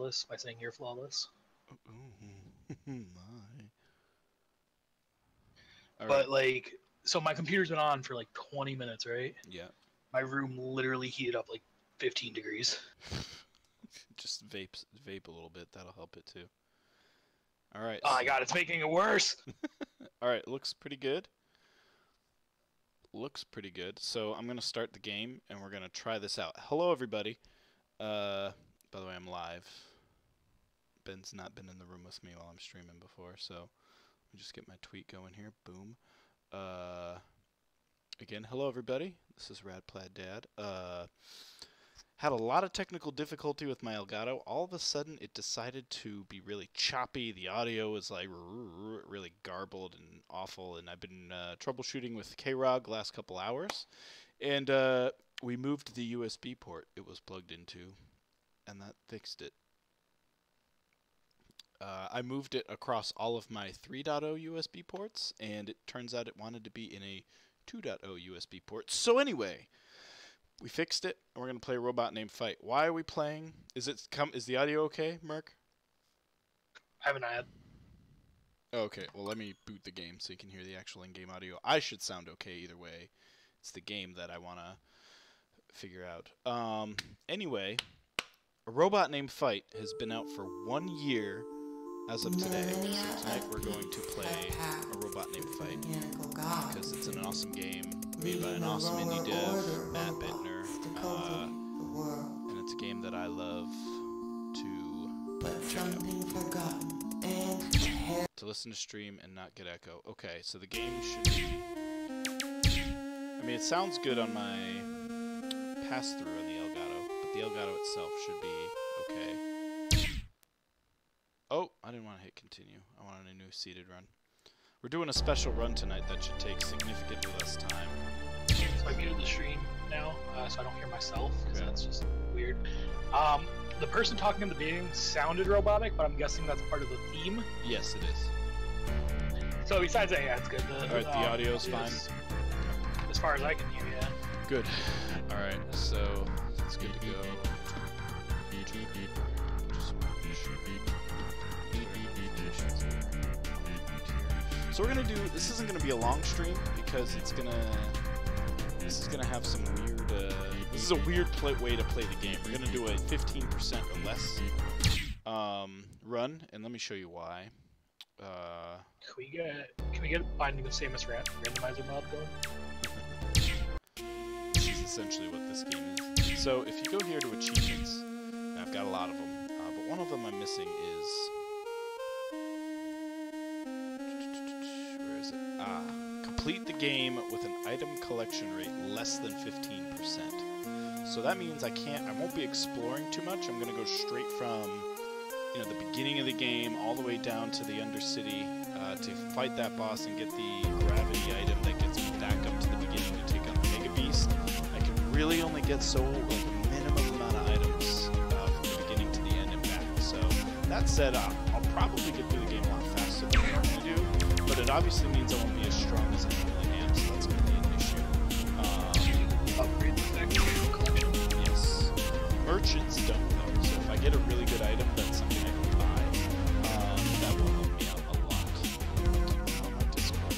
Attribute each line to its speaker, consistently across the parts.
Speaker 1: flawless by saying you're flawless.
Speaker 2: My. All
Speaker 1: But
Speaker 2: right.
Speaker 1: like, so my computer's been on for like 20 minutes, right?
Speaker 2: Yeah.
Speaker 1: My room literally heated up like 15 degrees.
Speaker 2: Just vape a little bit. That'll help it too. All right.
Speaker 1: Oh my god, it's making it worse.
Speaker 2: All right, looks pretty good. Looks pretty good. So I'm gonna start the game and we're gonna try this out. Hello, everybody. By the way, I'm live. Ben's not been in the room with me while I'm streaming before, so let me just get my tweet going here. Boom. Again, hello everybody. This is Rad Plaid Dad. Had a lot of technical difficulty with my Elgato. All of a sudden, it decided to be really choppy. The audio was like really garbled and awful. And I've been troubleshooting with K-Rog the last couple hours. And we moved the USB port it was plugged into, and that fixed it. I moved it across all of my 3.0 USB ports, and it turns out it wanted to be in a 2.0 USB port. So anyway, we fixed it, and we're going to play a robot named Fight. Why are we playing? Is the audio okay, Merc?
Speaker 1: I have an ad.
Speaker 2: Okay, well, let me boot the game so you can hear the actual in-game audio. I should sound okay either way. It's the game that I want to figure out. Anyway, a robot named Fight has been out for 1 year as of today. So tonight we're going to play a robot named Fight because it's an awesome game made by an awesome indie dev, Matt Bittner, and it's a game that I love to check out. To listen to stream and not get echo. Okay, so the game should be... I mean, it sounds good on my pass-through on the Elgato, but the Elgato itself should be okay. Oh, I didn't want to hit continue. I wanted a new seated run. We're doing a special run tonight that should take significantly less time.
Speaker 1: So I muted the stream now, so I don't hear myself, because that's just weird. The person talking in the beginning sounded robotic, but I'm guessing that's part of the theme.
Speaker 2: Yes, it is.
Speaker 1: So besides that, yeah, it's good.
Speaker 2: Alright, the audio's fine.
Speaker 1: As far as I can hear, yeah. Good.
Speaker 2: Alright, so it's good to go. So we're gonna do, this isn't gonna be a long stream because this is gonna have some weird, this is a weird way to play the game. We're gonna do a 15% or less run, and let me show you why.
Speaker 1: Can we get Binding of Samus randomizer mod going?
Speaker 2: This is essentially what this game is. So if you go here to achievements, and I've got a lot of them, but one of them I'm missing is... Where is it? Complete the game with an item collection rate less than 15%. So that means I won't be exploring too much. I'm gonna go straight from, the beginning of the game all the way down to the Undercity to fight that boss and get the gravity item that gets me back up to the beginning to take on the Mega Beast. I can really only get a minimum amount of items from the beginning to the end and back. So that said, I'll probably get through the game a lot faster than I normally do, but it obviously means I won't be as strong as I really am, so that's going to be an issue.
Speaker 1: Upgrade the collection?
Speaker 2: Yes. Merchants don't, though, so if I get a really good item that's something I can buy, that will help me out a lot. On my Discord.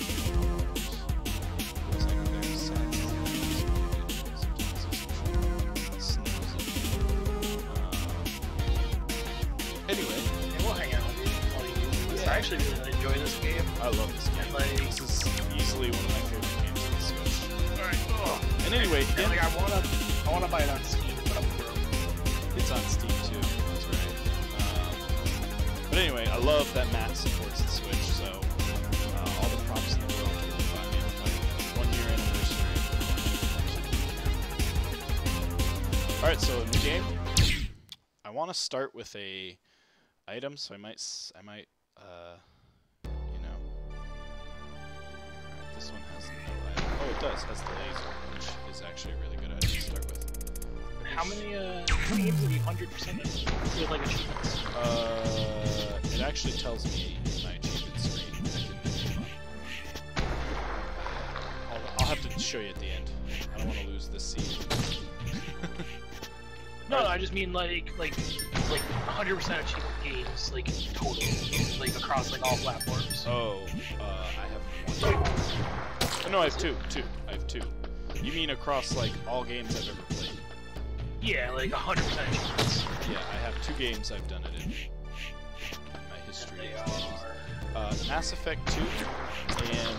Speaker 2: Feels like there's
Speaker 1: anyway, we'll hang out with you while you do this. I actually really enjoy this game.
Speaker 2: I love this game. This is easily one of my favorite games on the Switch.
Speaker 1: Alright.
Speaker 2: And anyway,
Speaker 1: I wanna buy it on Steam, but I'm broke.
Speaker 2: It's on Steam too. That's right. But anyway, I love that Matt supports the Switch. So all the props in the world to buy me a 1-year anniversary. All right, so new game. I want to start with a item, so I might. Alright, this one has no item. Oh, it does. Has the laser, which is actually a really good item to start with.
Speaker 1: How many games have you 100%ed? Feel like achievements?
Speaker 2: It actually tells me my achievement screen. I'll have to show you at the end. I don't want to lose this seed.
Speaker 1: No, I just mean like 100% achievement games, like total, like across like all platforms.
Speaker 2: Oh, I have one. Oh, no, I have two. I have two. You mean across like all games I've ever played?
Speaker 1: Yeah, like 100% achievements.
Speaker 2: Yeah, I have 2 games I've done it in. My history.
Speaker 1: They are
Speaker 2: Mass Effect 2 and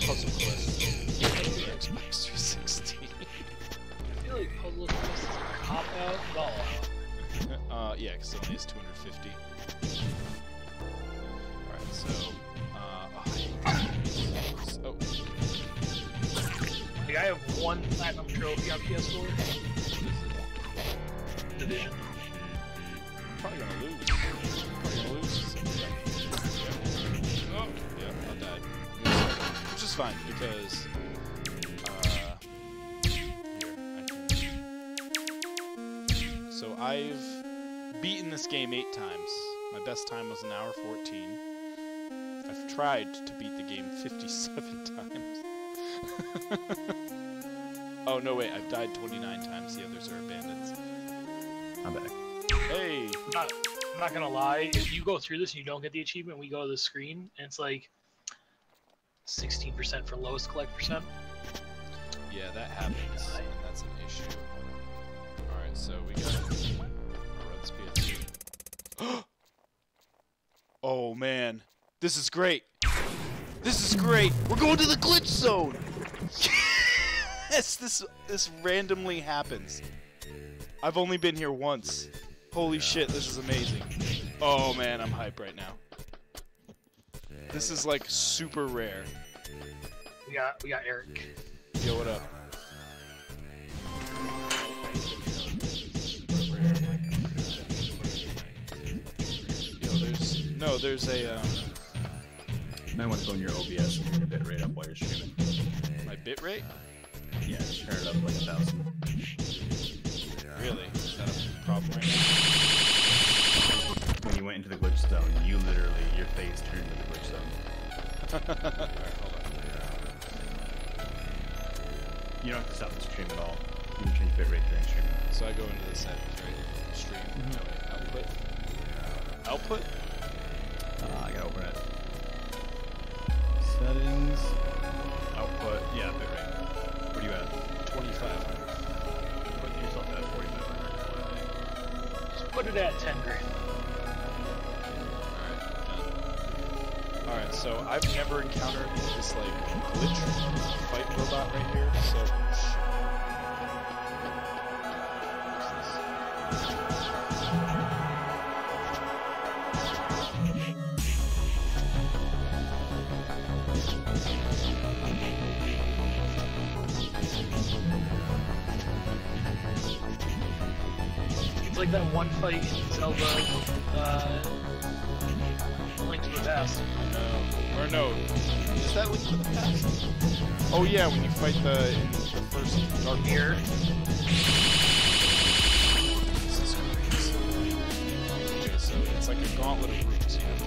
Speaker 2: Puzzle Quest. Xbox 360.
Speaker 1: I feel like Puzzle Quest is a cop-out.
Speaker 2: Yeah, because it only has 250. Alright, so,
Speaker 1: Like, I have 1 platinum trophy on PS4. Division.
Speaker 2: Probably gonna lose. Oh, yeah, I died. Which is fine, because, So I've beaten this game 8 times. My best time was 1 hour 14. I've tried to beat the game 57 times. Oh, no, wait, I've died 29 times. The others are abandons.
Speaker 3: I'm back.
Speaker 2: Hey!
Speaker 1: I'm not gonna lie, if you go through this and you don't get the achievement, we go to the screen, and it's like 16% for lowest collect percent.
Speaker 2: Yeah, that happens. That's an issue. Alright, so we got run speed 2. Oh man, this is great. This is great. We're going to the glitch zone. Yes, this randomly happens. I've only been here once. Holy shit, this is amazing. Oh man, I'm hyped right now. This is like super rare.
Speaker 1: We got Eric.
Speaker 2: Yo, what up? Yo, there's a
Speaker 3: You might want to go in your OBS and turn your bitrate up while you're streaming.
Speaker 2: my bitrate?
Speaker 3: Yeah, just turn it up like 1,000.
Speaker 2: Really? Is that a problem right now?
Speaker 3: When you went into the glitch zone, you literally, your face turned into the glitch zone.
Speaker 2: Alright, hold on.
Speaker 3: You don't have to stop the stream at all. You can change bitrate during streaming.
Speaker 2: So I go into the settings, right? Stream. No, wait, output. Output?
Speaker 3: I gotta open it. Settings. Output. Yeah, bitrate. What do you have?
Speaker 2: 2500.
Speaker 3: Put yourself at 4,500.
Speaker 1: Just put it at 10 grand.
Speaker 2: Alright, done. Alright, so I've never encountered this, like, glitch fight robot right here, so...
Speaker 1: It's like that one fight in Zelda, Link to the Past.
Speaker 2: No. Or no. Is that Link to the Past? Oh yeah, when you fight in the first Dark
Speaker 1: Mirror.
Speaker 2: This is crazy. Okay, so it's like a gauntlet of roots, you have to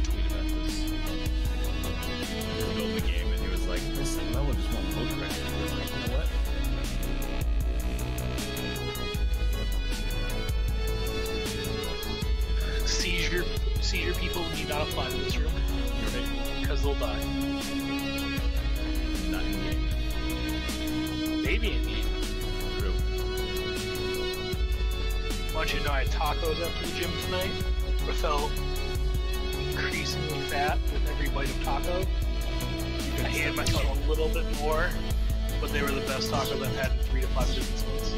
Speaker 2: tweet about this.
Speaker 3: You built the game and he was like, this level just won't load correctly. I was like, you know what?
Speaker 1: Seizure people need not apply to this room.
Speaker 3: You're right.
Speaker 1: Because they'll die.
Speaker 3: Not in game.
Speaker 1: Maybe in game.
Speaker 3: True.
Speaker 1: I want you to know I had tacos after the gym tonight. I felt increasingly fat with every bite of taco. I hated myself a little bit more, but they were the best tacos I've had in 3 to 5 business months.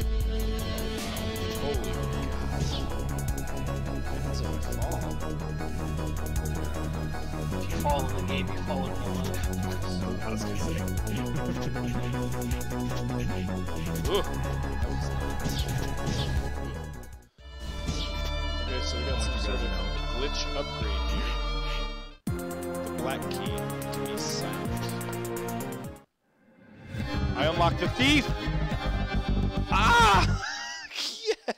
Speaker 2: Holy God. That's a fall.
Speaker 1: If you fall in the game, you fall in real life.
Speaker 3: I was gonna say.
Speaker 2: Ugh. Okay, so we got some sort of glitch upgrade here. The black key to be silent. I unlocked the thief! Ah!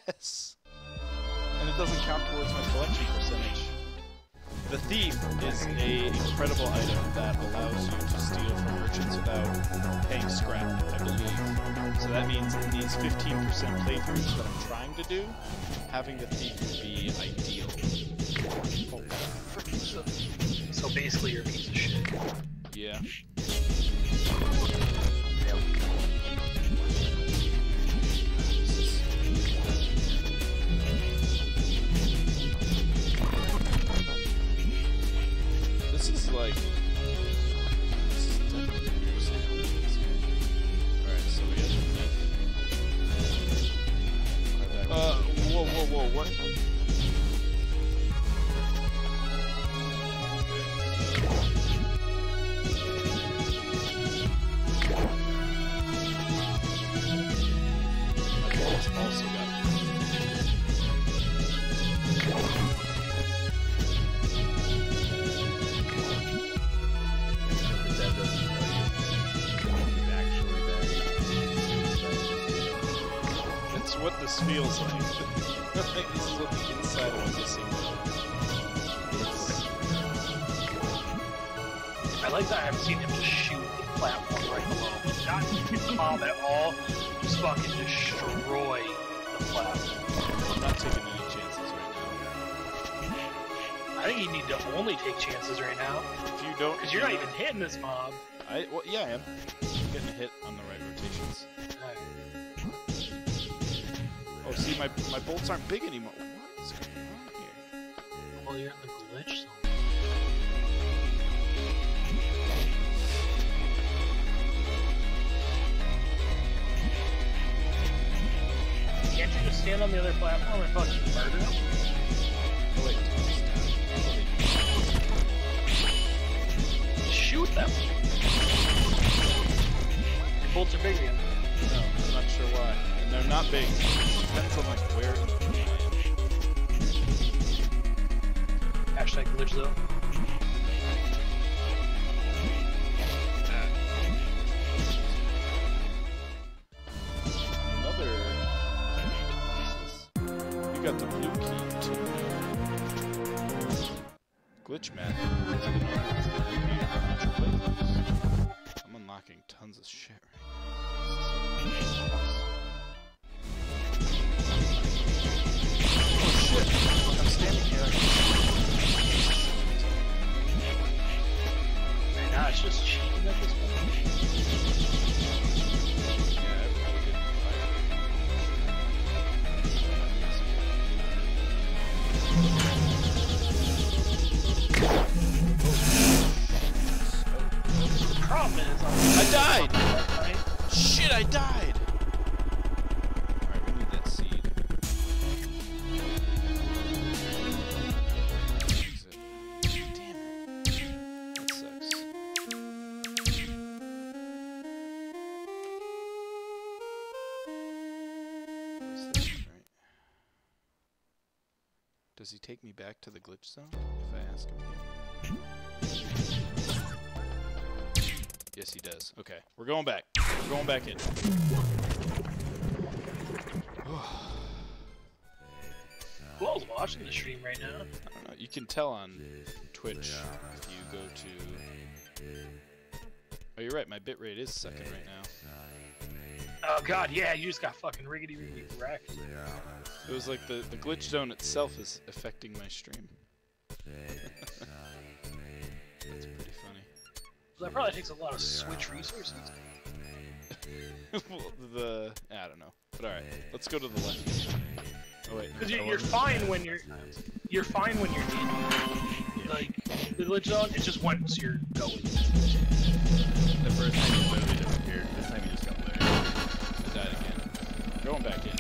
Speaker 2: Yes! And it doesn't count towards my collection percentage. The thief is a incredible item that allows you to steal from merchants without paying scrap, I believe. So that means in these 15% playthroughs that I'm trying to do, having the thief would be ideal.
Speaker 1: So basically, you're a piece of shit.
Speaker 2: Yeah. This is like... This is definitely new sound. Alright, so we have the whoa, what? Also got It's what this feels like. This is what the inside of this thing
Speaker 1: I like that I haven't seen him just shoot the platform right below. Not hit the bomb at all, just fucking destroy the platform.
Speaker 2: I'm not taking any chances right now.
Speaker 1: I think you need to only take chances right now.
Speaker 2: If you don't...
Speaker 1: Because you're not even hitting this mob.
Speaker 2: Well, yeah, I am. I'm getting a hit on the right rotations. Oh, see, my bolts aren't big anymore. What is going on here?
Speaker 1: Well, you're in the glitch zone. Can't you just stand on the other platform and fucking murder them?
Speaker 2: Oh, wait.
Speaker 1: Shoot them! Your bolts are big again.
Speaker 2: No, I'm not sure why. And they're not big. Depends on, like, where I am.
Speaker 1: Hashtag glitch zone.
Speaker 2: Another... You got the blue key, too. Glitch map. I'm unlocking tons of shit right now. Oh shit! I'm standing here.
Speaker 1: Right now it's just cheating at this point.
Speaker 2: Yeah, I'm probably getting
Speaker 1: The problem is,
Speaker 2: I died!
Speaker 1: Right?
Speaker 2: Shit, I died! Alright, we need that seed. Exit. Damn it. That sucks. Where's this one, right? Does he take me back to the glitch zone if I ask him again? Yes, he does. Okay, we're going back. We're going back in.
Speaker 1: Who else is watching the stream right now?
Speaker 2: I don't know. You can tell on Twitch if you go to... Oh, you're right. My bitrate is sucking right now.
Speaker 1: Oh god, yeah, you just got fucking riggedy wrecked.
Speaker 2: It was like the glitch zone itself is affecting my stream. That's pretty funny.
Speaker 1: So that probably takes a lot of Switch resources.
Speaker 2: Well, I don't know. But alright, let's go to the left. Oh wait,
Speaker 1: Because you're fine when you're fine when you're in like the glitch zone. It's just once you're going.
Speaker 3: The first time you literally disappeared. This time you just got there.
Speaker 2: I died again. Going back in.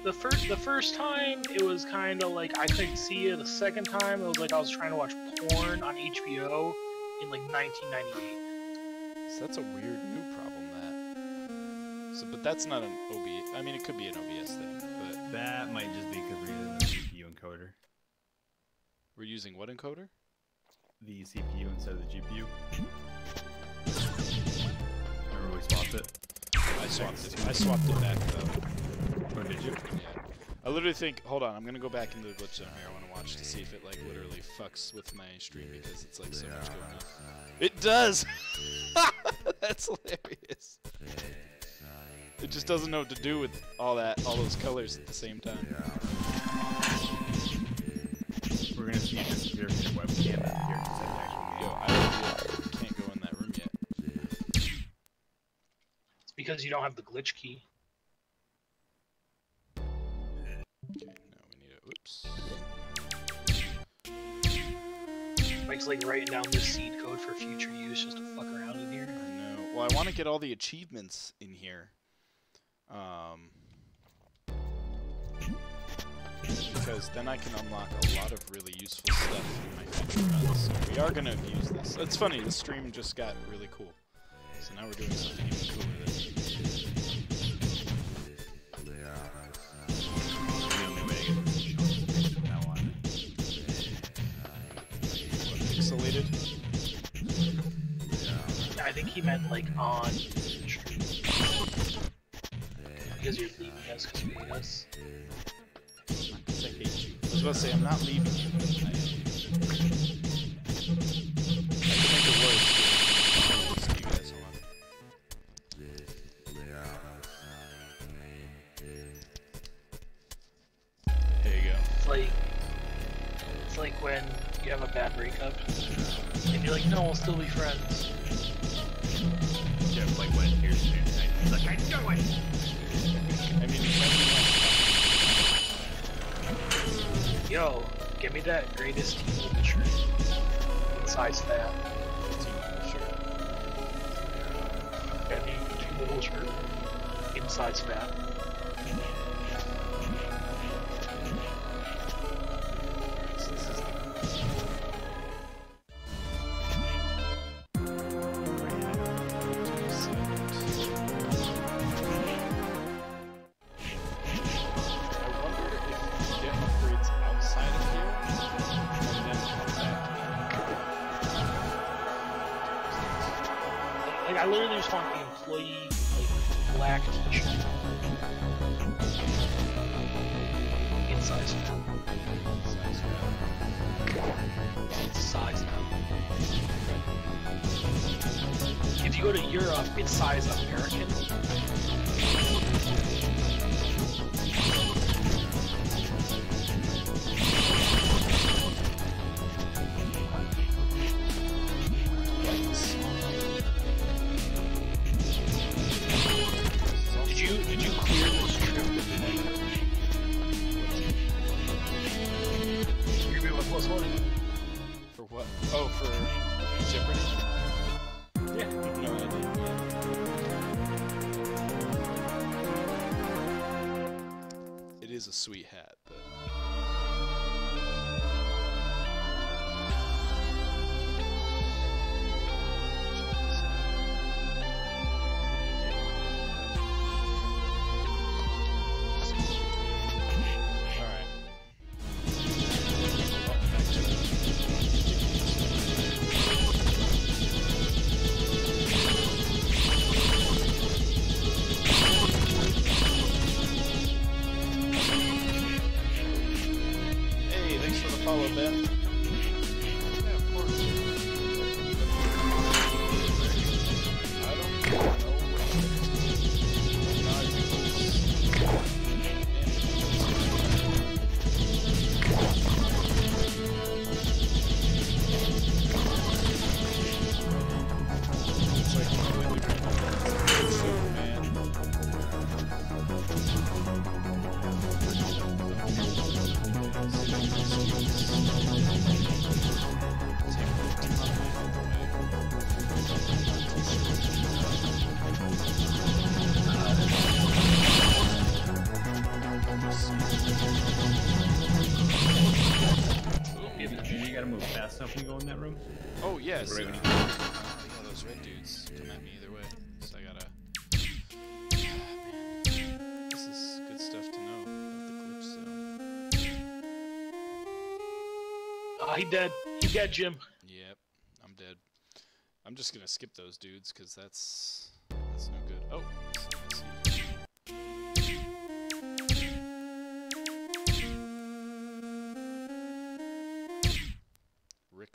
Speaker 1: The first time it was kind of like I couldn't see you. The second time it was like I was trying to watch porn on HBO in like 1998.
Speaker 2: So that's a weird new problem that. So, but that's not an OBS. I mean, it could be an OBS thing, but
Speaker 3: That might just be because we're using the CPU encoder.
Speaker 2: we're using what encoder?
Speaker 3: The CPU instead of the GPU. Remember we swapped it?
Speaker 2: I swapped it back though.
Speaker 3: Or did you?
Speaker 2: Yeah. I literally think, hold on, I'm gonna go back into the glitch center here. I want to watch to see if it like literally fucks with my stream because it's like so much going on. It does. That's hilarious. It just doesn't know what to do with all those colors at the same time.
Speaker 3: We're gonna see you disappear from your webcam here because that's actually.
Speaker 2: Yo, I can't go in that room yet.
Speaker 1: It's because you don't have the glitch key.
Speaker 2: Okay, now we need a. Oops.
Speaker 1: Mike's like writing down this seed code for future use just to fuck around in here.
Speaker 2: I know. Well, I want to get all the achievements in here. Because then I can unlock a lot of really useful stuff in my future runs. So we are going to use this. It's funny, the stream just got really cool. So now we're doing something even cooler than pixelated.
Speaker 1: I think he meant like on stream. Because you're leaving us because you hate us.
Speaker 2: I hate you. I was about to say, I'm not leaving you. I can make it worse. Just you guys alone. There you go.
Speaker 1: It's like when you have a bad breakup and you're like, no, we'll still be friends.
Speaker 3: Yeah, like when here's the thing. He's like, I know it.
Speaker 2: I mean,
Speaker 1: Yo, give me that greatest T-Mobile shirt. Size fat. Get me T-Mobile shirt. In size fat. Like, I literally just want the employee, like, black t-shirt. In size fat. Size now. If you go to Europe, it's size American. Did you clear this trip with the You're gonna be +1.
Speaker 2: For what? Oh, for Jeopardy?
Speaker 1: Yeah.
Speaker 2: No, I didn't yet. It is a sweet hat, but... Follow Ben.
Speaker 3: Yeah, of course.
Speaker 2: I don't know It's like completely random. So, man.
Speaker 3: You gotta move fast enough when you go in that room.
Speaker 2: Oh, yes.
Speaker 3: Right when you
Speaker 2: Yeah, those red dudes come at me either way. So I gotta... Man, this is good stuff to know about the glitch zone.
Speaker 1: He dead. He dead, Jim.
Speaker 2: Yep, I'm dead. I'm just gonna skip those dudes, because that's no good. Oh, let's see.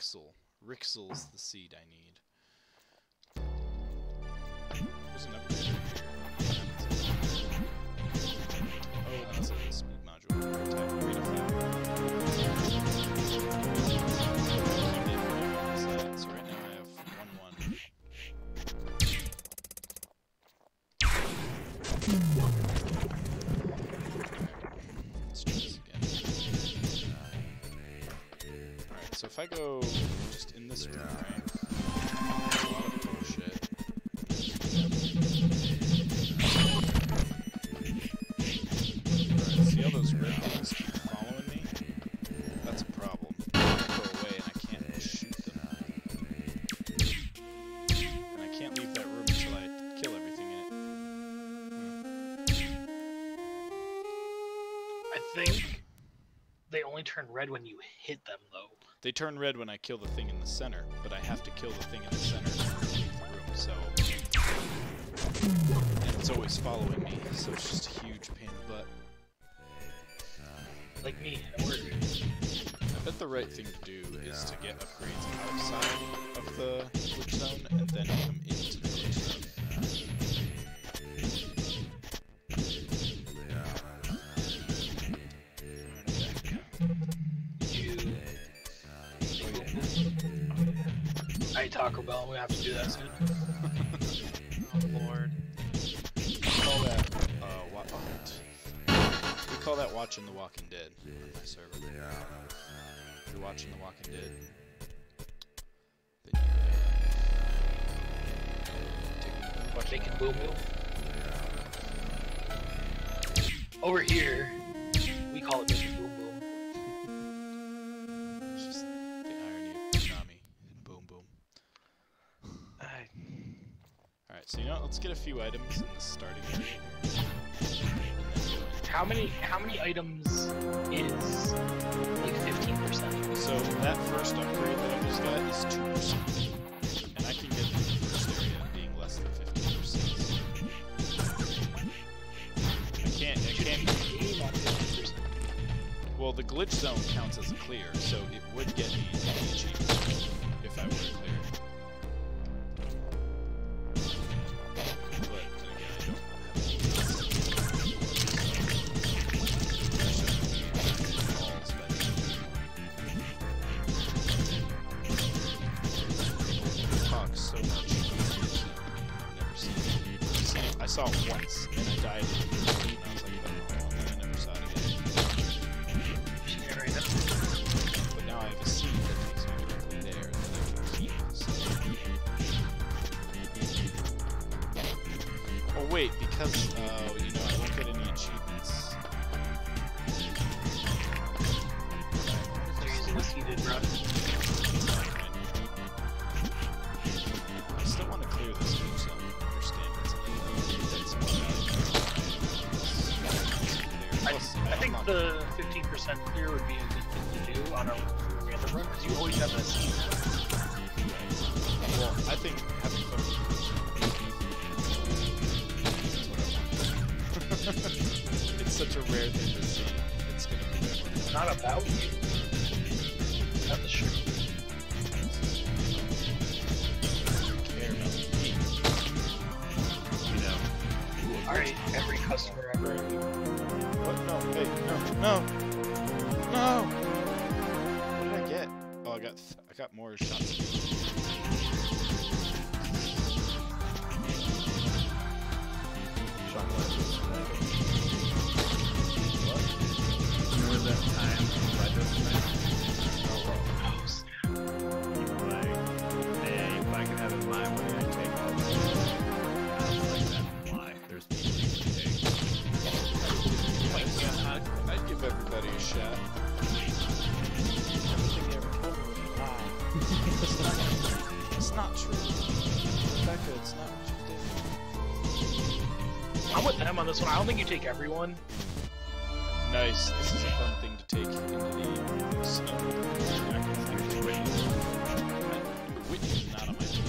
Speaker 2: Rixel. Rixel's the seed I need. There's an upgrade here. Oh, that's a speed module. Type rate of fire. So right now I have 1-1. Let's try this again. Alright, so if I go just in this room, right? A lot of bullshit. Alright, see all those red things keep following me? That's a problem. They go away and I can't shoot them. And I can't leave that room until I kill everything in it.
Speaker 1: I think they only turn red when you hit them, though.
Speaker 2: They turn red when I kill the thing in the center, but I have to kill the thing in the center to leave the room, so... And it's always following me, so it's just a huge pain in the butt.
Speaker 1: Like me, at work.
Speaker 2: I bet the right thing to do is to get upgrades outside of the glitch zone, and then come into the glitch zone.
Speaker 1: I ate Taco Bell, we have to do that soon.
Speaker 3: Oh lord.
Speaker 2: We call that, we call that watching The Walking Dead on my server. If you're watching The Walking Dead, then you're
Speaker 1: Making boom boom. Over here, we call it making boom boom.
Speaker 2: It's just the irony of Konami and Boom Boom. Alright, so you know what, let's get a few items in the starting area here.
Speaker 1: How many items is like 15%?
Speaker 2: So that first upgrade that I just got is 2%. And I can get through the first area being less than 15%. I can't well, the glitch zone counts as a clear, so it would get me any achievement if I were to clear it. But then again, I don't have talk so much. I've never seen it. I saw it once, and I died immediately, and I was like, oh, and then I never saw it again. But now I have a seed that takes me directly there that I can keep. So. Oh wait, because you know, I won't get any achievements.
Speaker 1: They're using the seeded run.
Speaker 2: I still want to clear this glitch zone. I understand it's
Speaker 1: I think the 15% clear would be a good thing to do on a random run, because you always have that seed.
Speaker 2: Well, I think having fun with it is what I want. It's such a rare thing to see. It's gonna be there.
Speaker 1: It's not about you. It's not the show.
Speaker 2: Care about me.
Speaker 3: You know.
Speaker 1: Alright, every customer ever.
Speaker 2: What? No, hey, no. What did I get? Oh, I got more shots. What?
Speaker 3: Remember that time I just
Speaker 1: Oh, snap.
Speaker 3: you were like, hey, if I could have it my way, I'd take all the I was like, that's why. There's people you can take.
Speaker 2: I'd give everybody a shot.
Speaker 4: Everything they ever told me was a lie.
Speaker 2: It's not true. Becca, it's not what you did.
Speaker 1: I'm with them on this one. I don't think you take everyone.
Speaker 2: Nice. This is a fun thing to take into the snow. Whitney is not on my team.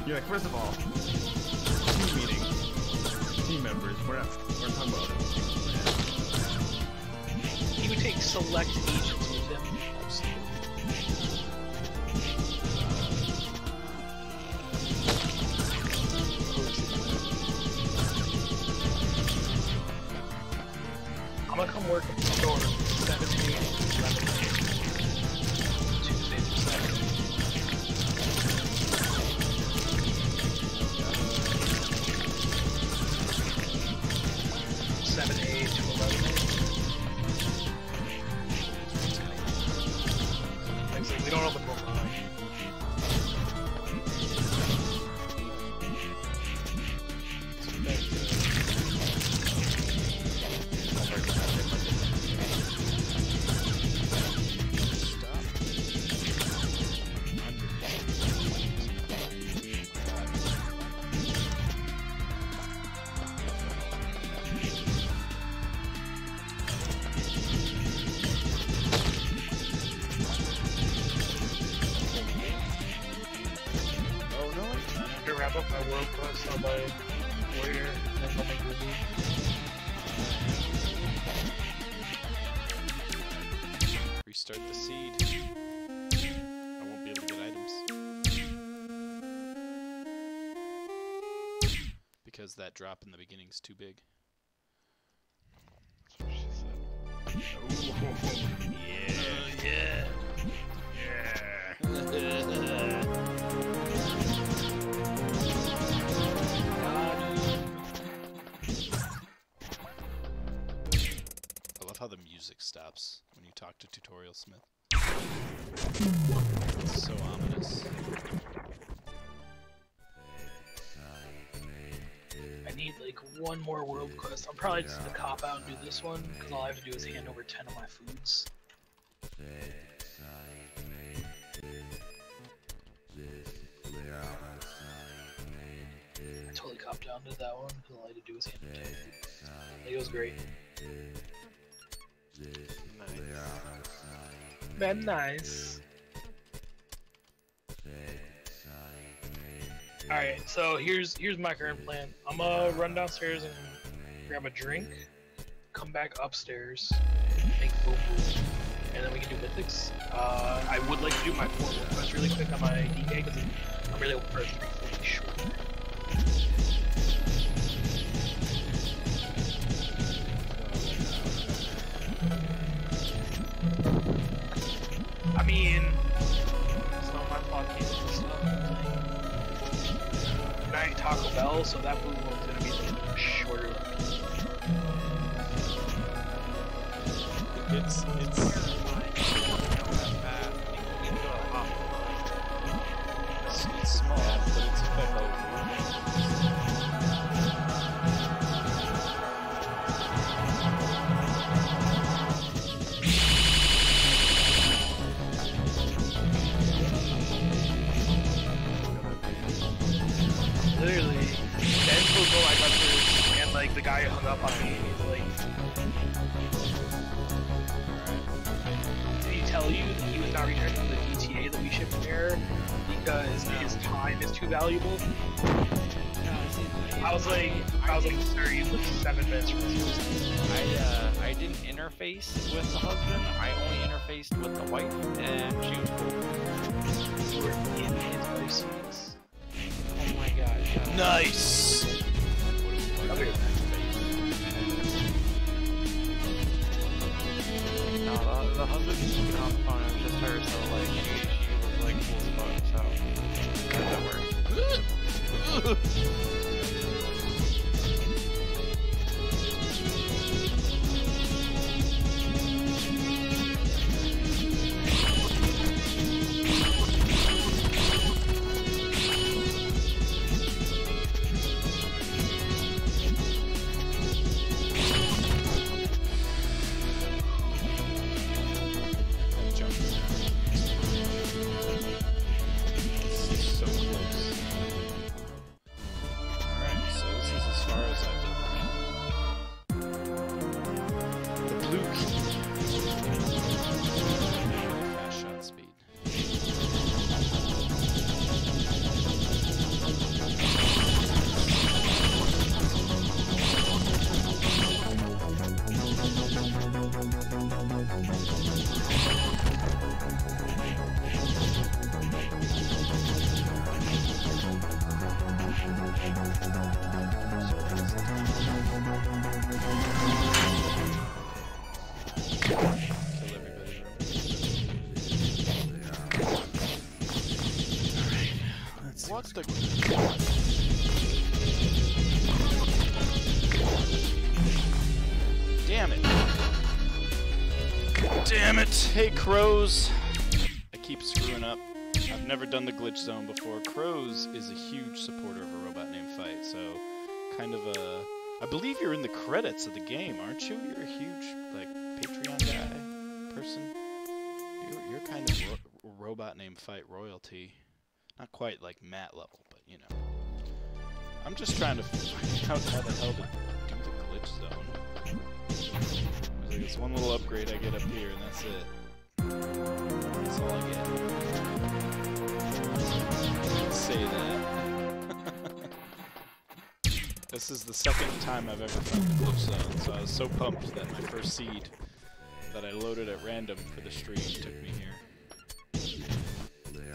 Speaker 3: You're like, first of all, team meeting, team members, we're talking about it.
Speaker 1: He would take select agents with him.
Speaker 2: Absolutely.
Speaker 1: gonna come work at the store 7 to 11 Tuesday through Saturday. 7 to 11. Like, we don't open till 9. Wrap up my world quest on my warrior and then I'll make movie.
Speaker 2: Restart the seed. I won't be able to get items. Because that drop in the beginning's too big.
Speaker 3: That's what she said.
Speaker 2: Yeah. I love how the music stops when you talk to Tutorial Smith. It's so ominous.
Speaker 1: I need like one more world quest. I'm probably just gonna cop out and do this one because all I have to do is hand over 10 of my foods. I totally copped down to that one because all I had to do was hand over 10 foods. I think it was great. Man, nice. Alright, so here's my current plan. I'm gonna run downstairs and grab a drink, come back upstairs, make boom boom, and then we can do mythics. I would like to do my 4 quests really quick on my DK because I'm really hoping for a 340 short. I mean, it's not my fault. I ate Taco Bell, so that boom one's gonna be shorter.
Speaker 2: It's small, but it's effective.
Speaker 1: Literally, Ben will go like upstairs, and like the guy hung up on me. He's like, did he tell you that he was not returning the DTA that we shipped from here because his time is too valuable? I was like, sir, you live 7 minutes from this.
Speaker 5: I didn't interface with the husband. I only interfaced with the wife, and she was cool.
Speaker 1: You were in his wife's seats.
Speaker 5: Oh my gosh.
Speaker 2: Nice!
Speaker 5: No, the husband was looking on the phone. It was just her, so like she was like cool as fuck. So that worked.
Speaker 2: So close. Alright, so this is as far as I've done. The blue key. Fast shot speed. the... Damn it. Damn it! Hey, Crows! I keep screwing up. I've never done the glitch zone before. Crows is a huge supporter of a robot named Fight, so kind of a... I believe you're in the credits of the game, aren't you? You're a huge, like, Patreon guy person. You're kind of robot named Fight royalty. Not quite like Matt level, but you know. I'm just trying to find out how the hell to do the glitch zone. There's like this one little upgrade I get up here, and that's it. That's all I get. Say that. This is the second time I've ever found the glitch zone, so I was so pumped that my first seed that I loaded at random for the stream took me here.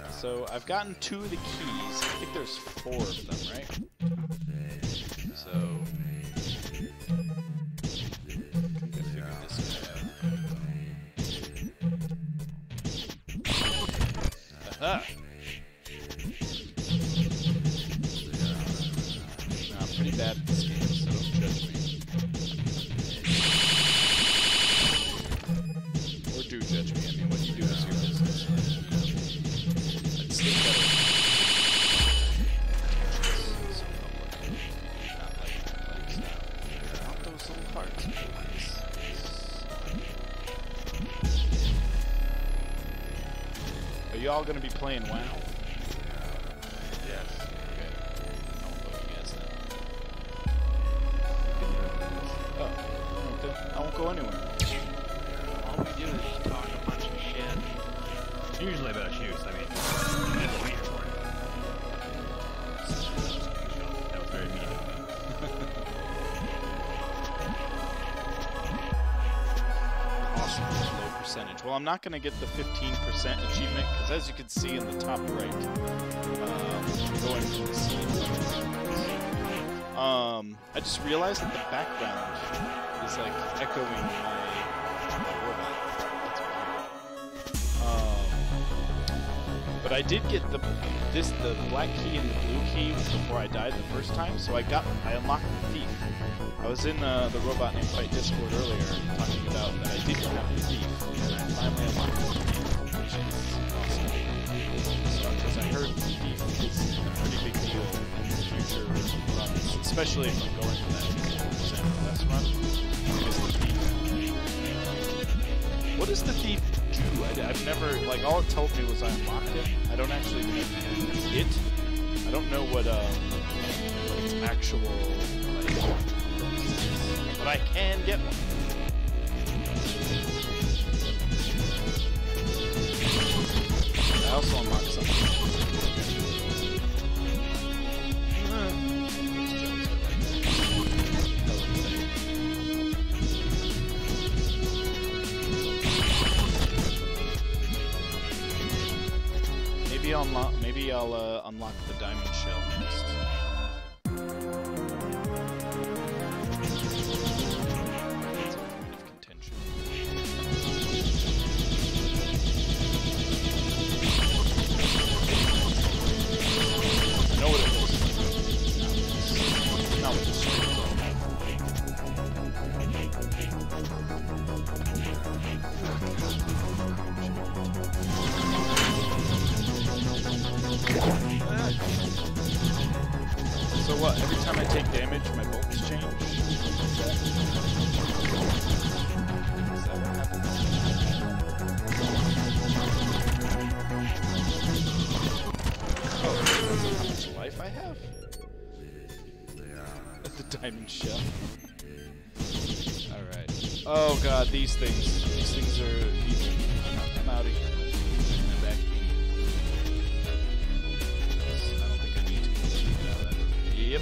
Speaker 2: So I've gotten 2 of the keys. I think there's 4 of them, right? So I figured this guy out. Aha! No, I'm pretty bad at this game, so don't judge me. Or do judge me. I mean, what you do is your business. I'd still better. Not those little hearts, please. Are you all going to be playing WoW?
Speaker 3: Yes.
Speaker 2: Okay. I won't vote you guys then. Oh. Okay. I won't go anywhere.
Speaker 5: All we do is just talk a bunch of shit.
Speaker 3: Usually about shoes. I mean, that's what you're for. That was very mean of me.
Speaker 2: Awesome, low percentage. Well, I'm not going to get the 15% achievement, because as you can see in the top right, I'm going from the scene. I just realized that the background is like echoing my robot. That's weird. But I did get the black key and the blue key before I died the first time, so I unlocked the thief. I was in the Robot Named Fight Discord earlier talking about that I didn't have the thief, and I finally unlocked the thief, which is awesome. So, because I heard the thief is a pretty big deal in the future runs, especially if I'm going for that 50% less run. Because the thief. What does the thief do? I've never, like, all it told me was I unlocked it. I don't actually know it. I don't know what its actual, like, but I can get one. I also unlocked something. Maybe I'll unlock the diamond shell next. That's a point of contention. I know what it looks like. It's not what the stream is all about. So what, every time I take damage, my bolts change? Is that what happens? Oh, how much life I have? The diamond shell. Alright. Oh god, these things. These things are evil. I'm out of here. I'm back. I don't think I need to get out of that. Yep.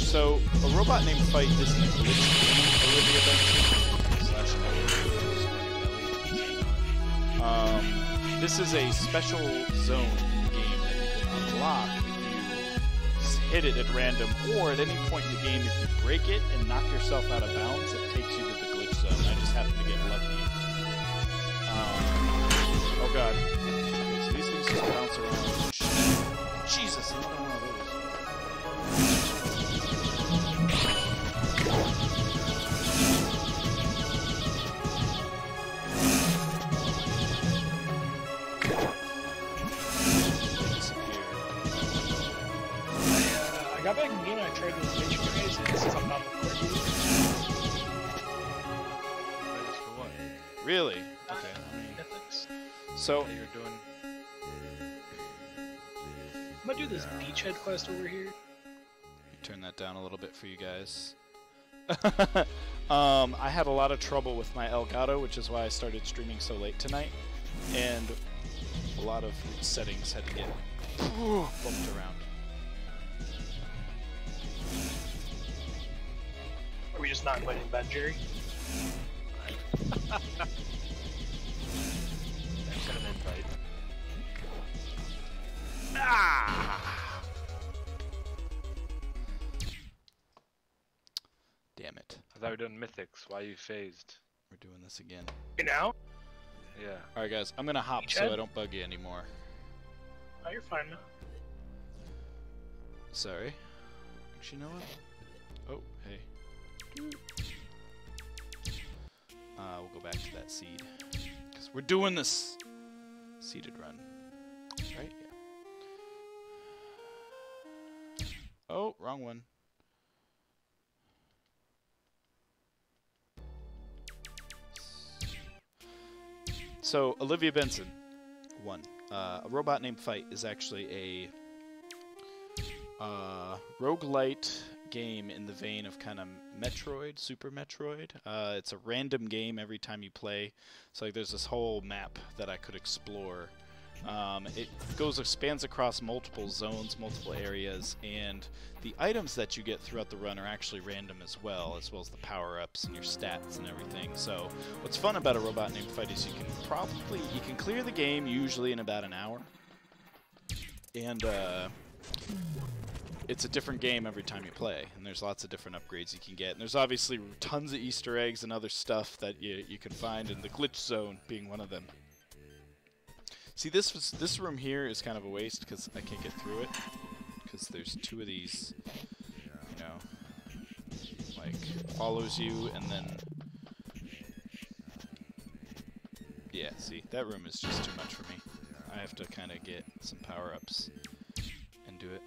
Speaker 2: So, a robot named Fight isn't a glitch game, Olivia Benson. This is a special zone in the game that you can unlock if you hit it at random, or at any point in the game, if you break it and knock yourself out of bounds, it takes you to the glitch zone. I just happened to get lucky. Oh god. Okay, so these things just bounce around. Jesus, I don't know those.
Speaker 1: I got back in the game and I tried to switch guys and it's something on the board.
Speaker 5: Register for what?
Speaker 2: Really? Okay.
Speaker 1: Ethics.
Speaker 2: So,
Speaker 5: That you're doing.
Speaker 1: I'm gonna do this beachhead quest over here.
Speaker 2: turn that down a little bit for you guys. I had a lot of trouble with my Elgato, which is why I started streaming so late tonight, and a lot of settings had to get bumped around.
Speaker 1: Are we just not inviting Ben, Jerry?
Speaker 3: That's an invite.
Speaker 2: Ah! Damn it.
Speaker 5: I thought we were doing mythics. Why are you phased?
Speaker 2: We're doing this again.
Speaker 1: You know?
Speaker 5: Yeah.
Speaker 2: Alright guys, I'm gonna hop so I don't bug you anymore.
Speaker 1: Oh, you're fine now.
Speaker 2: Sorry. Actually, you know what? Oh, hey. We'll go back to that seed. Because we're doing this seeded run. Right? Yeah. Oh, wrong one. So, Olivia Benson, 1. A Robot Named Fight is actually a roguelite game in the vein of kind of Metroid, Super Metroid. It's a random game every time you play. So like, there's this whole map that I could explore. It spans across multiple zones, multiple areas, and the items that you get throughout the run are actually random as well as the power-ups and your stats and everything. So what's fun about a Robot Named Fight is you can clear the game usually in about an hour. And it's a different game every time you play, and there's lots of different upgrades you can get. And there's obviously tons of Easter eggs and other stuff that you can find, and the glitch zone being one of them. See, this room here is kind of a waste because I can't get through it because there's 2 of these, you know, like follows you and then yeah. See, that room is just too much for me. I have to kind of get some power-ups and do it.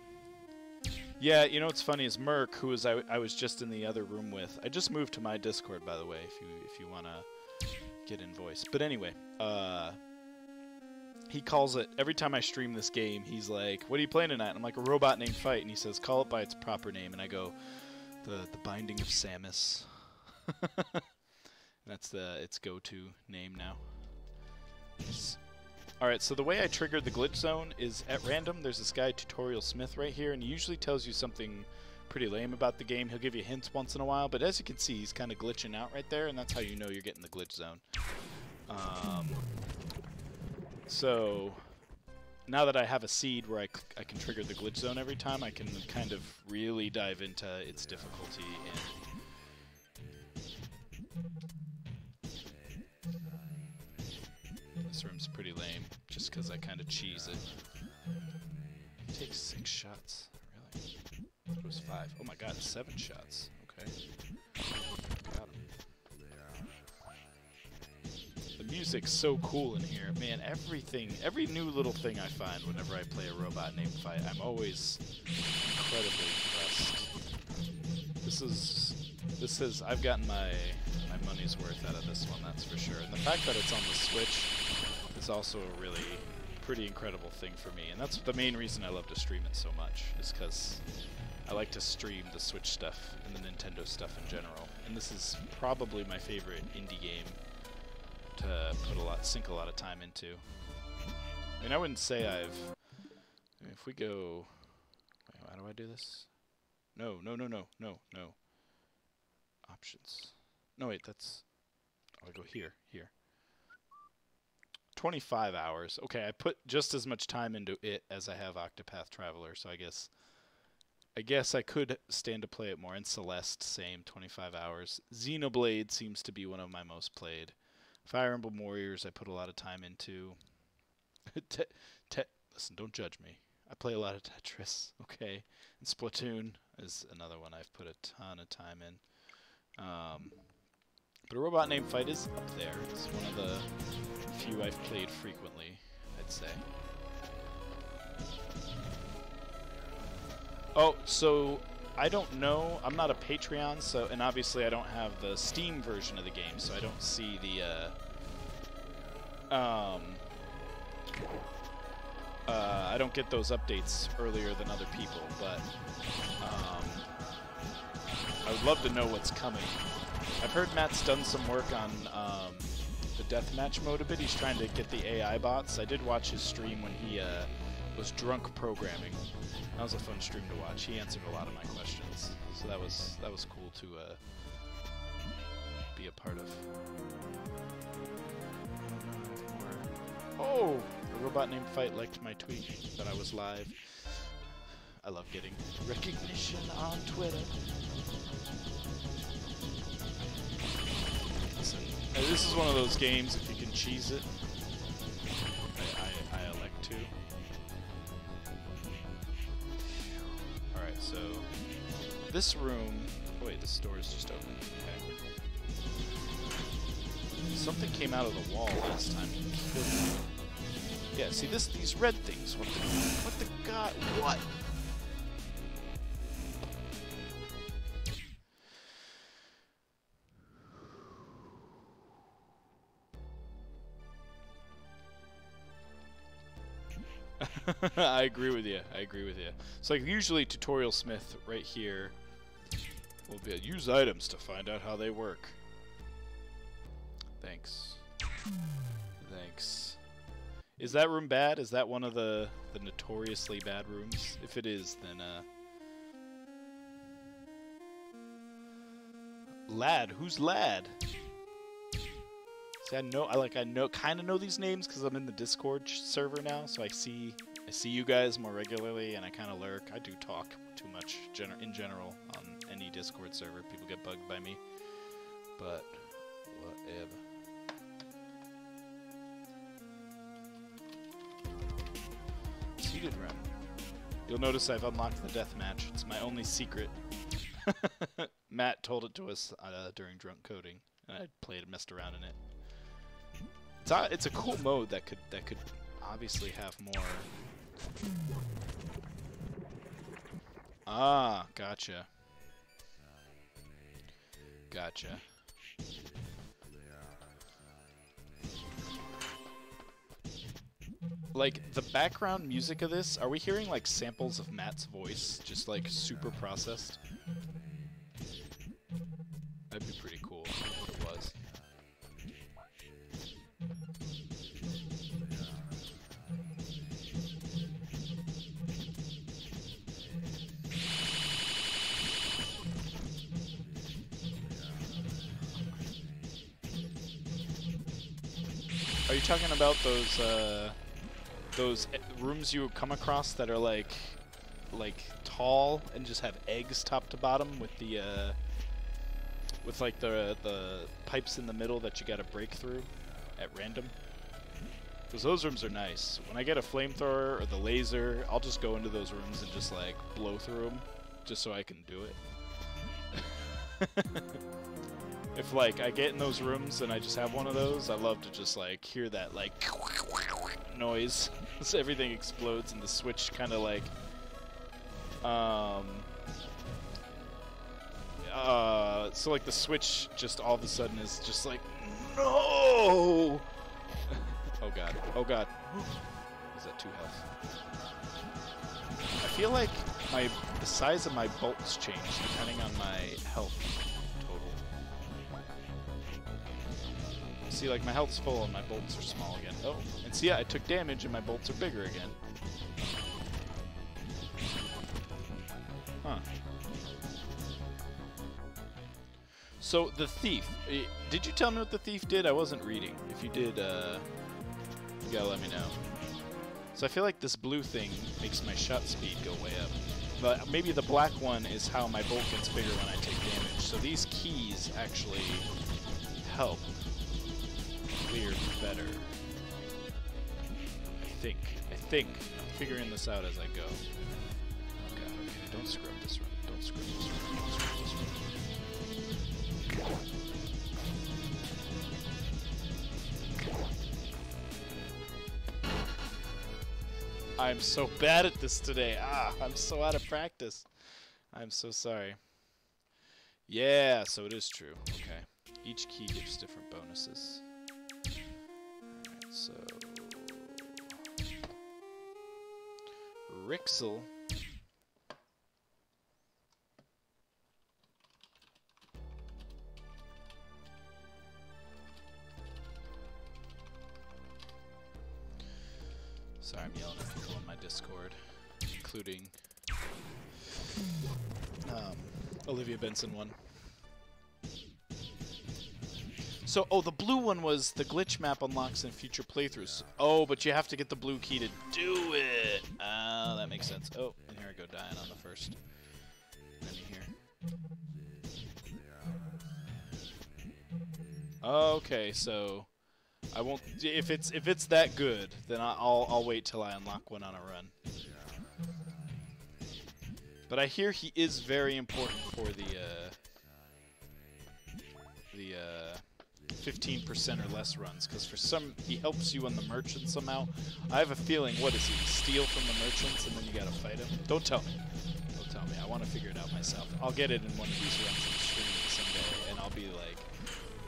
Speaker 2: Yeah, you know what's funny is Merc, who I was just in the other room with. I just moved to my Discord, by the way, if you wanna get in voice. But anyway, he calls it, every time I stream this game, he's like, "What are you playing tonight?" And I'm like, "A Robot Named Fight," and he says, "Call it by its proper name," and I go, "The Binding of Samus." That's its go-to name now. Alright, so the way I triggered the glitch zone is at random. There's this guy, Tutorial Smith, right here, and he usually tells you something pretty lame about the game. He'll give you hints once in a while, but as you can see, he's kind of glitching out right there, and that's how you know you're getting the glitch zone. So now that I have a seed where I can trigger the glitch zone every time, I can kind of really dive into its difficulty. And this room's pretty lame, just because I kind of cheese it. It takes 6 shots, really? It was 5. Oh my god, 7 shots. Okay. Got him. The music's so cool in here. Man, every new little thing I find whenever I play a Robot Named Fight, I'm always incredibly impressed. I've gotten my money's worth out of this one, that's for sure. And the fact that it's on the Switch is also a really pretty incredible thing for me. And that's the main reason I love to stream it so much, is because I like to stream the Switch stuff and the Nintendo stuff in general. And this is probably my favorite indie game to sink a lot of time into. I mean, I wouldn't say if we go, wait, how do I do this? No. Options. No, wait, I'll go here. 25 hours. Okay, I put just as much time into it as I have Octopath Traveler, so I guess I guess I could stand to play it more. And Celeste, same, 25 hours. Xenoblade seems to be one of my most played. Fire Emblem Warriors I put a lot of time into. Listen, don't judge me. I play a lot of Tetris, okay? And Splatoon is another one I've put a ton of time in. But A Robot Named Fight is up there. It's one of the few I've played frequently, I'd say. Oh, so I don't know. I'm not a Patreon, so and obviously I don't have the Steam version of the game, so I don't see the I don't get those updates earlier than other people, but I would love to know what's coming. I've heard Matt's done some work on the deathmatch mode a bit. He's trying to get the AI bots. I did watch his stream when he was drunk programming. That was a fun stream to watch. He answered a lot of my questions, so that was cool to be a part of. Oh, A Robot Named Fight liked my tweet that I was live. I love getting recognition on Twitter. Listen, this is one of those games, if you can cheese it, I elect to. Alright, so this room... Oh wait, this door is just open. Okay. Something came out of the wall last time. Yeah, see these red things. What the god? What? I agree with you. I agree with you. It's like usually Tutorial Smith right here will be use items to find out how they work. Thanks. Thanks. Is that room bad? Is that one of the notoriously bad rooms? If it is, then Lad, who's Lad? See, I kind of know these names because I'm in the Discord server now, so I see you guys more regularly, and I kind of lurk. I do talk too much in general on any Discord server. People get bugged by me, but whatever. Seated room. You'll notice I've unlocked the deathmatch. It's my only secret. Matt told it to us during drunk coding, and I messed around in it. It's a cool mode that could obviously have more. Ah, gotcha. Gotcha. Like, the background music of this, are we hearing, like, samples of Matt's voice, just, like, super processed? That'd be pretty cool if it was. Are you talking about those rooms you come across that are like tall and just have eggs top to bottom with the pipes in the middle that you gotta break through at random? Because those rooms are nice. When I get a flamethrower or the laser, I'll just go into those rooms and just like blow through them just so I can do it. If like I get in those rooms and I just have one of those, I love to just like hear that like noise so everything explodes and the switch kind of like so like the switch just all of a sudden is just like no. Oh god. Oh god. Is that 2 health? I feel like the size of my bolts change depending on my health. See, like, my health's full and my bolts are small again. Oh, and see, yeah, I took damage and my bolts are bigger again. Huh. So, the thief. Did you tell me what the thief did? I wasn't reading. If you did, you gotta let me know. So I feel like this blue thing makes my shot speed go way up. Maybe the black one is how my bolt gets bigger when I take damage. So these keys actually help clear better. I think. I'm figuring this out as I go. Oh god, okay. Don't screw up this run. Don't screw up this run. Don't screw up this run. I'm so bad at this today. I'm so out of practice. I'm so sorry. Yeah, so it is true. Okay. Each key gives different bonuses. Alright, so... Rixel. Sorry, I'm yelling at people in my Discord, including Olivia Benson one. So, oh, the blue one was the glitch map unlocks in future playthroughs. Oh, but you have to get the blue key to do it. Ah, that makes sense. Oh, and here I go dying on the first enemy here. Okay, so I won't. If it's that good, then I'll wait till I unlock one on a run. But I hear he is very important for the 15% or less runs, because for some he helps you on the merchant somehow. I have a feeling, what is he? Steal from the merchants and then you gotta fight him? Don't tell me. Don't tell me. I want to figure it out myself. I'll get it in one of these runs on stream someday, and I'll be like,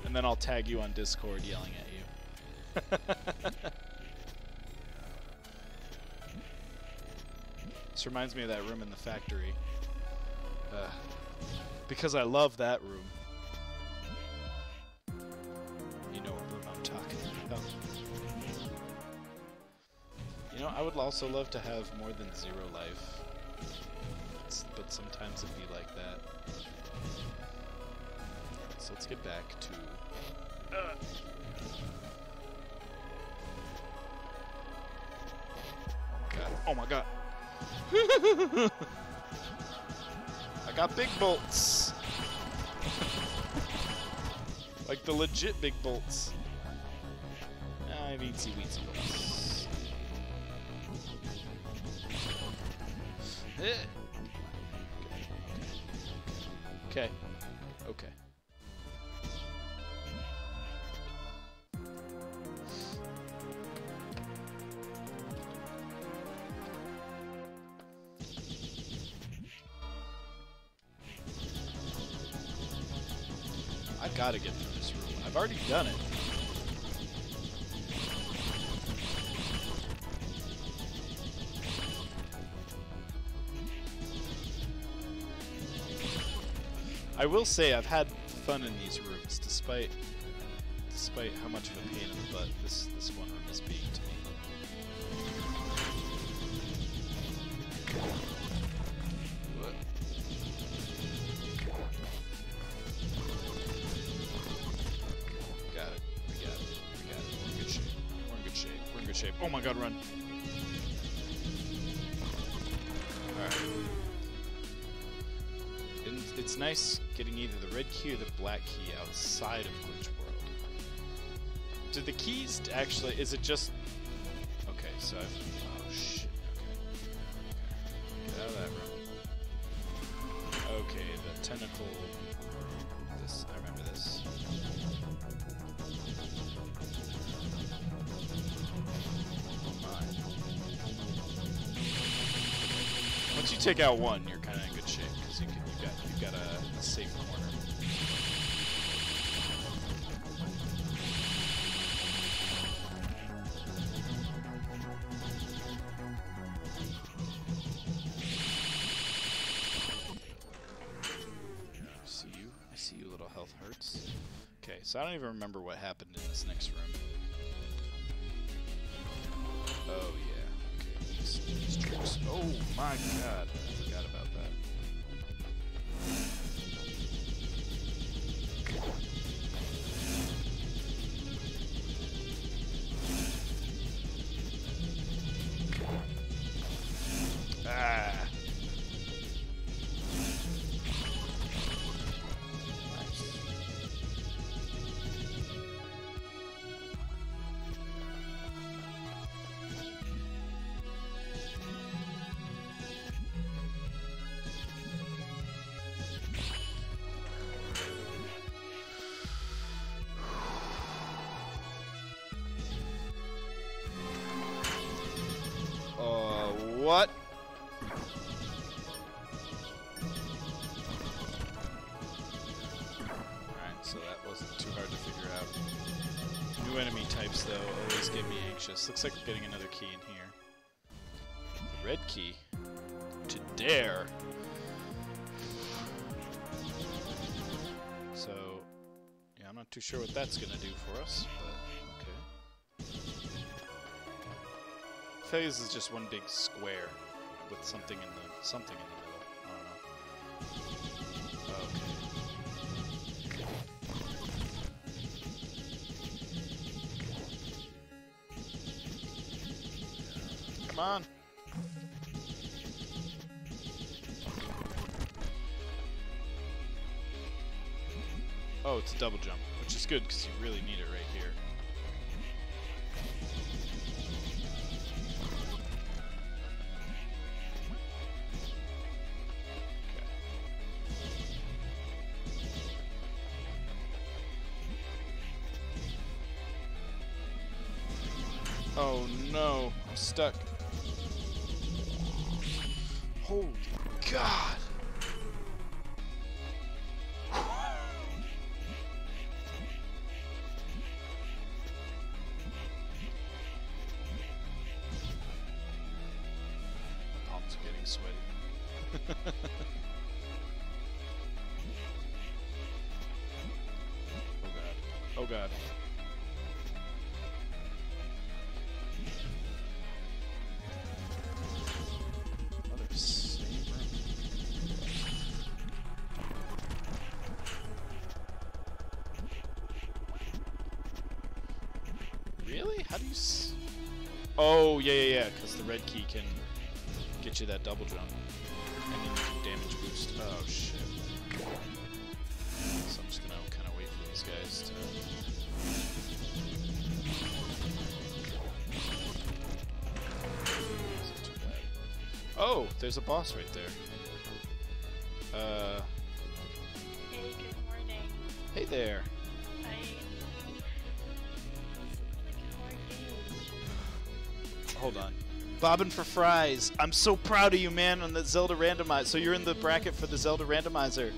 Speaker 2: and then I'll tag you on Discord yelling at you. This reminds me of that room in the factory. Because I love that room. You know what room I'm talking about. You know, I would also love to have more than 0 life. But sometimes it'd be like that. So let's get back to... Oh my god. I got big bolts. Like the legit big bolts. I have eensy weensy bolts. Okay. Okay. I gotta get through this room. I've already done it. I will say I've had fun in these rooms, despite how much of a pain in the butt this one room is being to me. What? Got it. We got it. We got it. We're in good shape. We're in good shape. We're in good shape. Oh my god, run. Alright. It's nice getting either the red key or the black key outside of Glitch World. Do the keys actually, is it just... Okay, so I've... Oh shit, okay. Get out of that room. Okay, the tentacle... This, I remember this. Oh my. Once you take out one, you're kind of in good shape, because you've got a safe corner. I see you, little health hearts. Okay, so I don't even remember what happened in this next room. Oh yeah, okay, these tricks. Oh my god, I forgot about that. Ah. What? Alright, so that wasn't too hard to figure out. New enemy types, though, always get me anxious. Looks like we're getting another key in here. The red key. To dare. So, yeah, I'm not too sure what that's gonna do for us, but okay. I feel like this is just one big square with something in the middle. I don't know. Okay. Come on. Oh, it's a double jump, which is good because you really need it right here. Okay. Oh no, I'm stuck. Holy God! Sweaty. Oh god. Oh god. Another same room. Really? How do you Oh, yeah, because the red key can get you that double jump. And then you can damage boost. Oh shit. So I'm just gonna kind of wait for these guys to... Isn't too bad. Oh, there's a boss right there.
Speaker 6: Hey, good morning.
Speaker 2: Hey there.
Speaker 6: Hi.
Speaker 2: Hold on. Bobbing for fries. I'm so proud of you, man, on the Zelda randomizer. So you're in the bracket for the Zelda randomizer.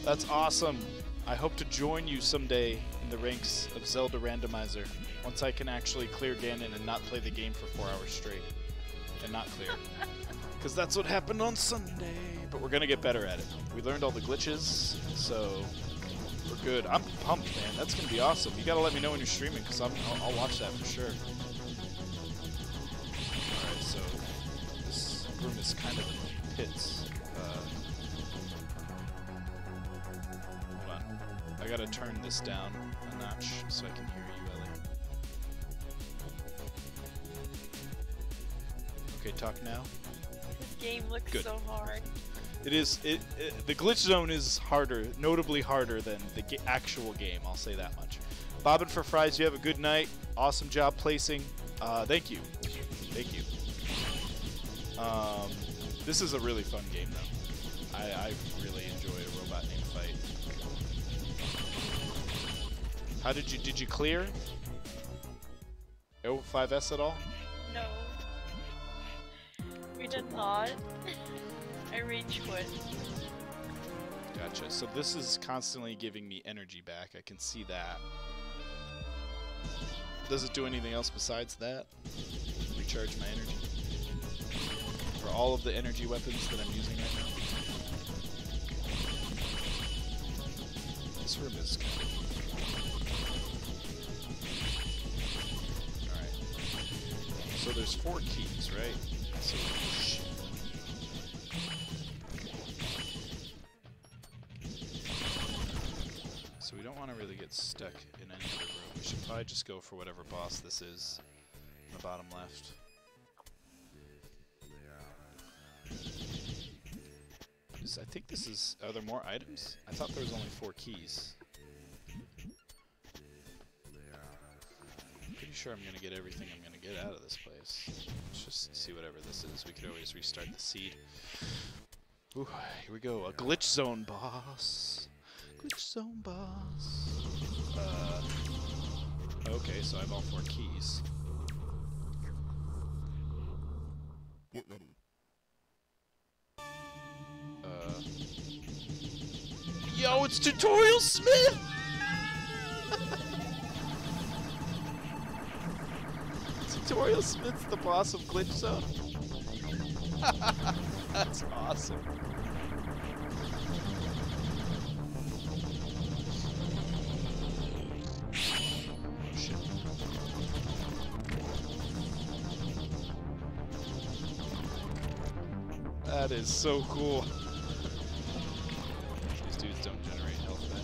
Speaker 2: That's awesome. I hope to join you someday in the ranks of Zelda randomizer. Once I can actually clear Ganon and not play the game for 4 hours straight. And not clear. Because that's what happened on Sunday. But we're going to get better at it. We learned all the glitches, so we're good. I'm pumped, man. That's going to be awesome. You got to let me know when you're streaming, because I'll watch that for sure. Room is kind of pits. Hold on. I gotta turn this down a notch so I can hear you, Ellie. Okay, talk now.
Speaker 6: This game looks
Speaker 2: Good.
Speaker 6: so hard.
Speaker 2: It is. The glitch zone is harder, notably harder than the actual game. I'll say that much. Bobbin for fries. You have a good night. Awesome job placing. Thank you. Thank you. This is a really fun game, though. I really enjoy a robot named Fight. How did you clear? 5S at all?
Speaker 6: No. We did not. I rage quit.
Speaker 2: Gotcha. So this is constantly giving me energy back. I can see that. Does it do anything else besides that? Recharge my energy? For all of the energy weapons that I'm using right now. This room is kind of... Alright. So there's 4 keys, right? So, so we don't want to really get stuck in any other room. We should probably just go for whatever boss this is in the bottom left. I think this is... Are there more items? I thought there was only 4 keys. Pretty sure I'm going to get everything I'm going to get out of this place. Let's just see whatever this is. We could always restart the seed. Ooh, here we go. A glitch zone boss. Glitch zone boss. Okay, so I have all 4 keys. Yo, it's Tutorial Smith! Tutorial Smith's the boss of Glitch Zone. That's awesome. Shit. That is so cool. These dudes don't generate health back.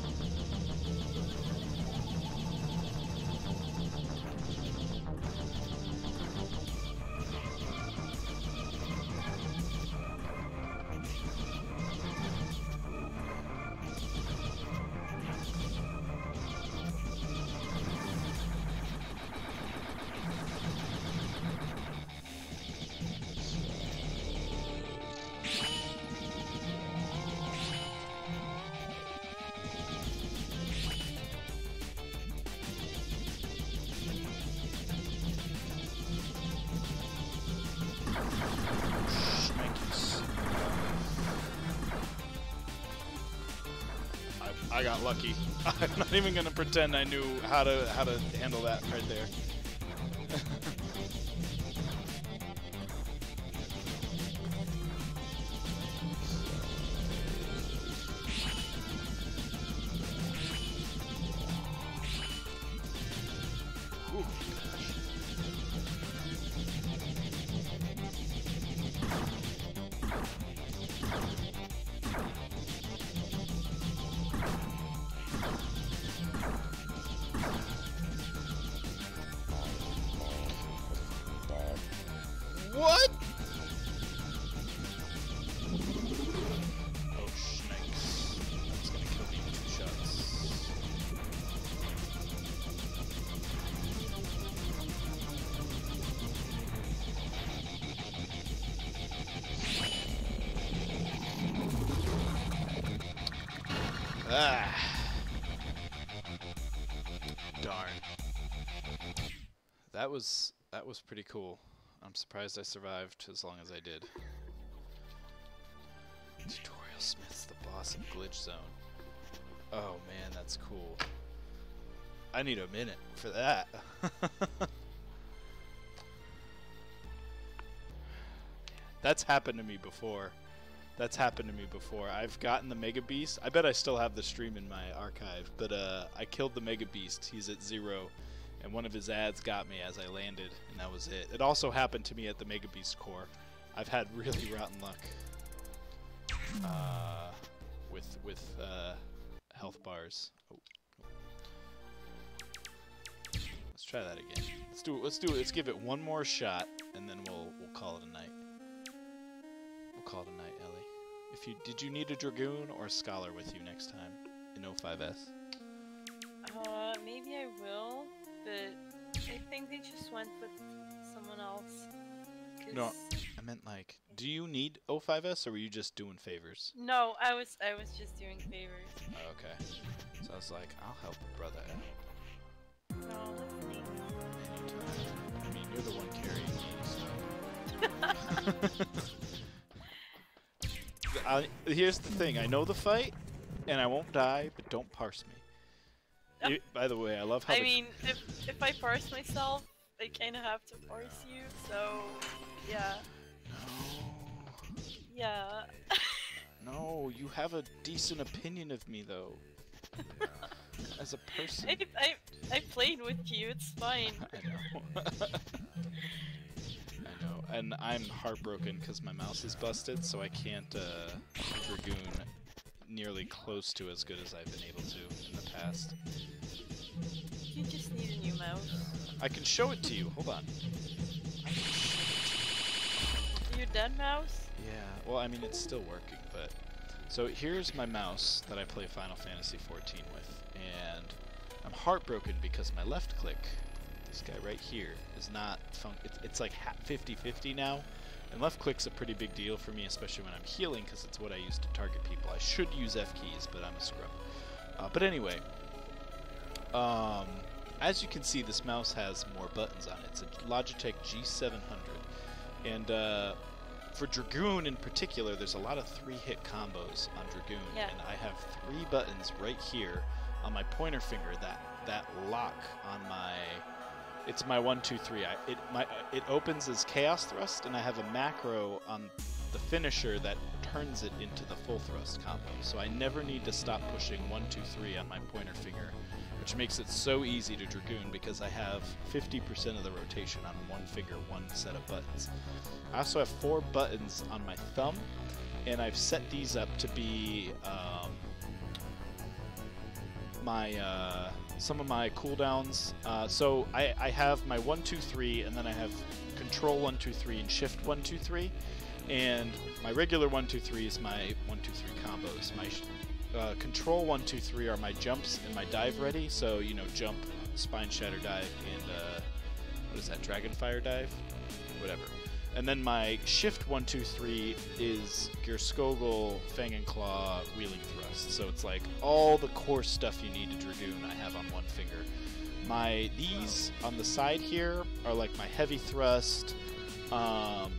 Speaker 2: I got lucky. I'm not even gonna pretend I knew how to handle that right there. Ooh, gosh. What? Oh, snakes. That's gonna kill me in 2 shots. Ah. Darn. That was pretty cool. I'm surprised I survived as long as I did. Tutorial Smith's the boss of Glitch Zone. Oh man, that's cool. I need a minute for that. That's happened to me before. That's happened to me before. I've gotten the Mega Beast. I bet I still have the stream in my archive, but I killed the Mega Beast. He's at 0. And one of his ads got me as I landed, and that was it. It also happened to me at the Mega Beast core. I've had really rotten luck with health bars. Oh. Let's try that again. Let's do it. Let's give it one more shot, and then we'll call it a night. We'll call it a night, Ellie. Did you need a Dragoon or a Scholar with you next time in 05S?
Speaker 6: Maybe I will. But I think they just went with someone else.
Speaker 2: No, I meant like, do you need 05S or were you just doing favors?
Speaker 6: No, I was just doing favors.
Speaker 2: Oh, okay. So I was like, I'll help a brother out.
Speaker 6: No, that's me.
Speaker 2: Anytime. I mean, you're the one carrying me, so. Here's the thing. I know the fight, and I won't die, but don't parse me. By the way, I love how.
Speaker 6: I mean, if I parse myself, I kind of have to parse you. So, yeah.
Speaker 2: No.
Speaker 6: Yeah.
Speaker 2: No, you have a decent opinion of me, though. As a person.
Speaker 6: I played with you. It's fine.
Speaker 2: I know. I know, and I'm heartbroken because my mouse is busted, so I can't Dragoon nearly close to as good as I've been able to in the past.
Speaker 6: You just need a new mouse.
Speaker 2: I can show it to you. Hold on.
Speaker 6: Your dead mouse?
Speaker 2: Yeah. Well, I mean, it's still working, but so here's my mouse that I play Final Fantasy XIV with, and I'm heartbroken because my left click, this guy right here, is not it's like 50-50 now, and left click's a pretty big deal for me, especially when I'm healing, because it's what I use to target people. I should use F keys, but I'm a scrub. But anyway, as you can see, this mouse has more buttons on it. It's a Logitech G700, and for Dragoon in particular, there's a lot of 3-hit combos on Dragoon,
Speaker 6: Yeah.
Speaker 2: and I have 3 buttons right here on my pointer finger that lock on my. It's my 1, 2, 3. It opens as Chaos Thrust, and I have a macro on the finisher that turns it into the full thrust combo. So I never need to stop pushing 1, 2, 3 on my pointer finger, which makes it so easy to Dragoon because I have 50% of the rotation on one finger, one set of buttons. I also have 4 buttons on my thumb, and I've set these up to be some of my cooldowns. So I have my 1, 2, 3, and then I have Control 1, 2, 3 and Shift 1, 2, 3. And my regular 1, 2, 3 is my 1, 2, 3 combos. My Control 1, 2, 3 are my jumps and my dive ready. So, you know, jump, spine shatter dive, and what is that, Dragonfire dive? Whatever. And then my Shift 1, 2, 3 is Gerskogel, Fang and Claw, Wheeling Thrust. So it's like all the core stuff you need to Dragoon I have on one finger. These on the side here are like my Heavy Thrust. What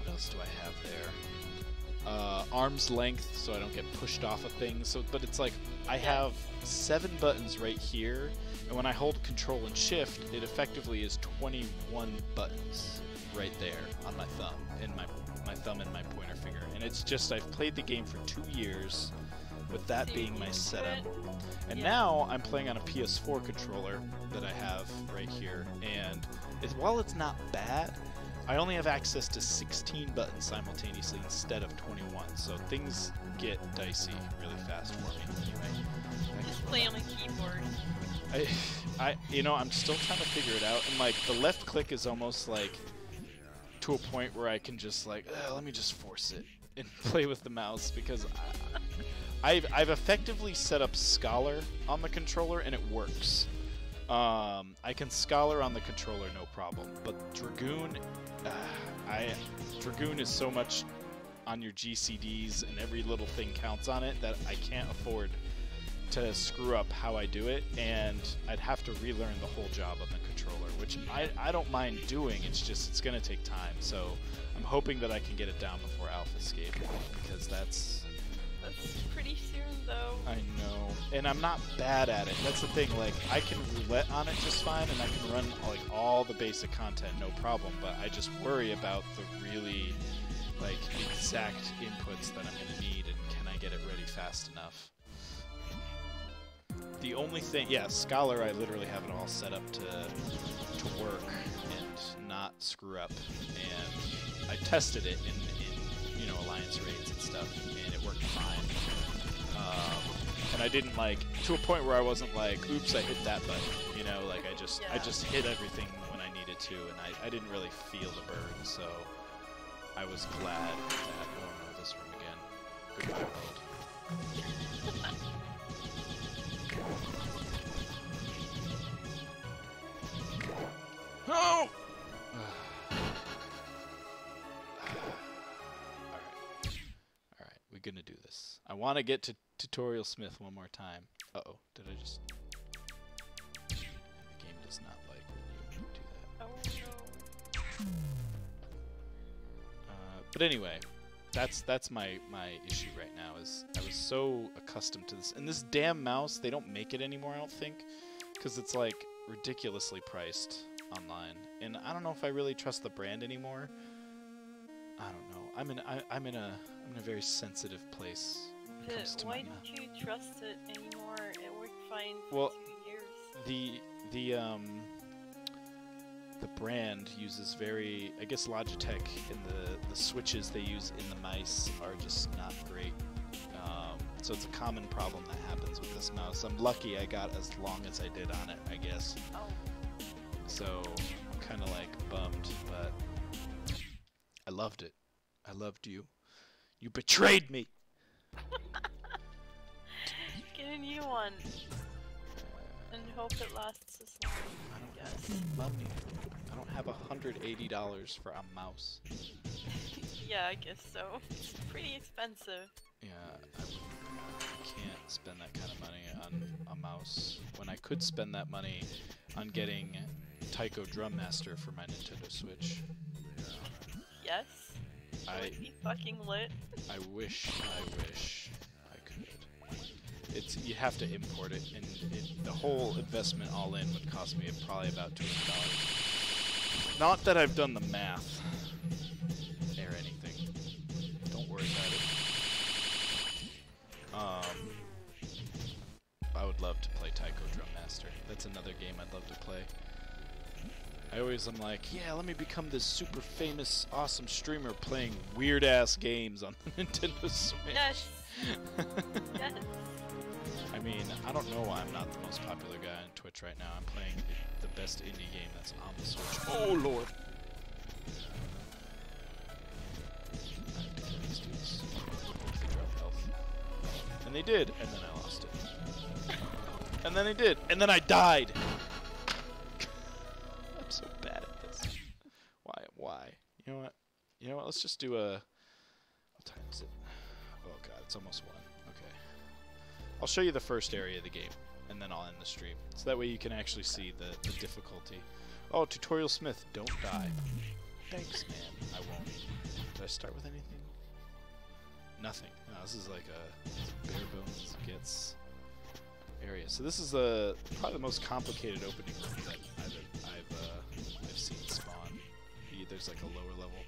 Speaker 2: else do I have there? Arm's length, so I don't get pushed off of things. So, but it's like I have 7 buttons right here, and when I hold Control and Shift, it effectively is 21 buttons right there on my thumb and my thumb and my pointer finger. And it's just I've played the game for 2 years with that
Speaker 6: So
Speaker 2: being
Speaker 6: you
Speaker 2: my
Speaker 6: use
Speaker 2: setup.
Speaker 6: it?
Speaker 2: And
Speaker 6: Yeah.
Speaker 2: now I'm playing on a PS4 controller that I have right here, and while it's not bad, I only have access to 16 buttons simultaneously instead of 21, so things get dicey really fast for me.
Speaker 6: Just play on a keyboard.
Speaker 2: I'm still trying to figure it out, and like the left click is almost like to a point where I can just like, let me just force it and play with the mouse because I've effectively set up Scholar on the controller and it works. I can Scholar on the controller no problem, but Dragoon, Dragoon is so much on your GCDs and every little thing counts on it that I can't afford to screw up how I do it, and I'd have to relearn the whole job on the controller, which I don't mind doing. It's just it's gonna take time, so I'm hoping that I can get it down before Alpha Escape, because that's
Speaker 6: pretty soon though.
Speaker 2: I know, and I'm not bad at it. That's the thing. Like I can roulette on it just fine, and I can run like all the basic content no problem. But I just worry about the really like exact inputs that I'm gonna need, and can I get it ready fast enough? The only thing, yeah, Scholar, I literally have it all set up to work and not screw up. And I tested it in Alliance raids and stuff, and it worked fine. And I didn't like to a point where I wasn't like, oops, I hit that button. Like I just hit everything when I needed to, and I didn't really feel the burn. So I was glad that. Oh no, this room again. Goodbye world. No! Alright, we're gonna do this. I want to get to Tutorial Smith one more time. Uh-oh, did I just... The game does not like when you do that.
Speaker 6: Oh no.
Speaker 2: But anyway, that's my issue right now, is I was so accustomed to this. And this damn mouse, they don't make it anymore, I don't think, because it's like ridiculously priced online, and I don't know if I really trust the brand anymore. I don't know. I'm in a very sensitive place when it comes to
Speaker 6: Why
Speaker 2: my
Speaker 6: don't you trust it anymore? It worked fine for
Speaker 2: Well,
Speaker 6: 2 years.
Speaker 2: The brand uses very, I guess Logitech and the switches they use in the mice are just not great. So it's a common problem that happens with this mouse. I'm lucky I got as long as I did on it, I guess.
Speaker 6: Oh.
Speaker 2: So I'm kind of like bummed, but I loved it. I loved you. You betrayed me.
Speaker 6: Get a new one. And hope it lasts as long, I guess.
Speaker 2: Love me. I don't have $180 for a mouse.
Speaker 6: Yeah, I guess so. It's pretty expensive.
Speaker 2: Yeah, I can't spend that kind of money on a mouse when I could spend that money on getting Taiko Drum Master for my Nintendo Switch.
Speaker 6: Yes? Would be fucking lit.
Speaker 2: I wish I could. It's you have to import it, and the whole investment all in would cost me probably about $200. Not that I've done the math or anything. Don't worry about it. I would love to play Taiko Drum Master. That's another game I'd love to play. I always am like, yeah, let me become this super famous, awesome streamer playing weird-ass games on the Nintendo Switch.
Speaker 6: Yes. Yes.
Speaker 2: I mean, I don't know why I'm not the most popular guy on Twitch right now. I'm playing the best indie game that's on the Switch. Oh, Lord. I have to kill these dudes. They drop health. And they did, and then I lost it. And then they did, and then I died. I'm so bad at this. Why? You know what? Let's just do a... What time is it? Oh god, it's almost 1. Okay. I'll show you the first area of the game, and then I'll end the stream. So that way you can actually see the difficulty. Oh, Tutorial Smith, don't die. Thanks, man. I won't. Did I start with anything? Nothing. No, this is like a bare bones gets area. So this is probably the most complicated opening room that I've seen spawn. There's like a lower level.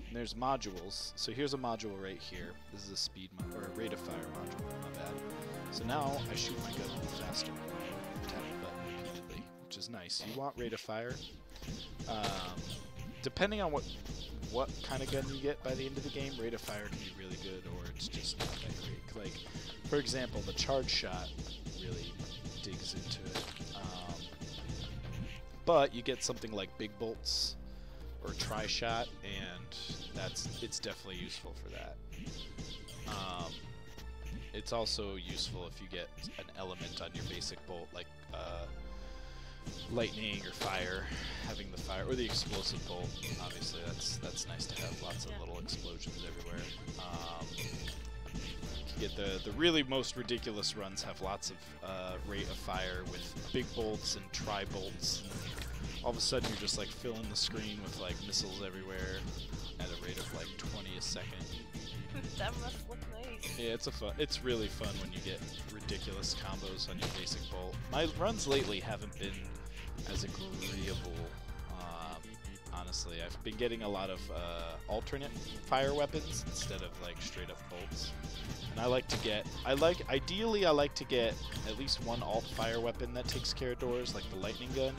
Speaker 2: And there's modules. So here's a module right here. This is a speed or a rate of fire module. Not bad. So now I shoot my gun a little faster. Tap the button repeatedly, which is nice. You want rate of fire. Depending on what kind of gun you get by the end of the game, rate of fire can be really good, or it's just not that great. Like, for example, the charge shot really digs into it. But you get something like big bolts or tri-shot, and it's definitely useful for that. It's also useful if you get an element on your basic bolt, like lightning or fire, having the fire or the explosive bolt. Obviously, that's nice to have. Lots of little explosions everywhere. You get the really most ridiculous runs have lots of rate of fire with big bolts and tri-bolts. All of a sudden, you're just like filling the screen with like missiles everywhere at a rate of like 20 a second.
Speaker 6: That must look nice.
Speaker 2: Yeah, it's really fun when you get ridiculous combos on your basic bolt. My runs lately haven't been as agreeable. Honestly, I've been getting a lot of alternate fire weapons instead of like straight up bolts. And ideally I like to get at least one alt fire weapon that takes care of doors, like the lightning gun.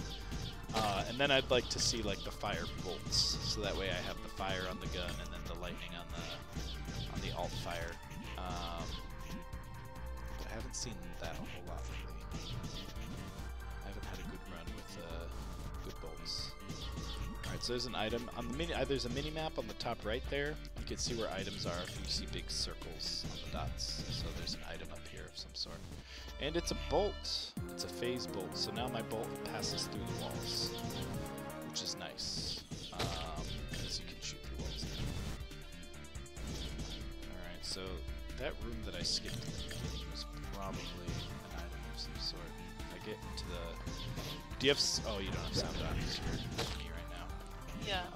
Speaker 2: And then I'd like to see like the fire bolts, so that way I have the fire on the gun and then the lightning on the alt fire. But I haven't seen that a whole lot lately. I haven't had a good run with good bolts. Alright, so there's an item on the there's a mini map on the top right there. You can see where items are if you see big circles on the dots. So there's an item up here of some sort. And it's a bolt. It's a phase bolt. So now my bolt passes through the walls, which is nice. Because you can shoot through walls now. Alright, so that room that I skipped in the beginning was probably an item of some sort. If I get into the... Do you have... Oh, you don't have sound on because you're with me right now.
Speaker 6: Yeah.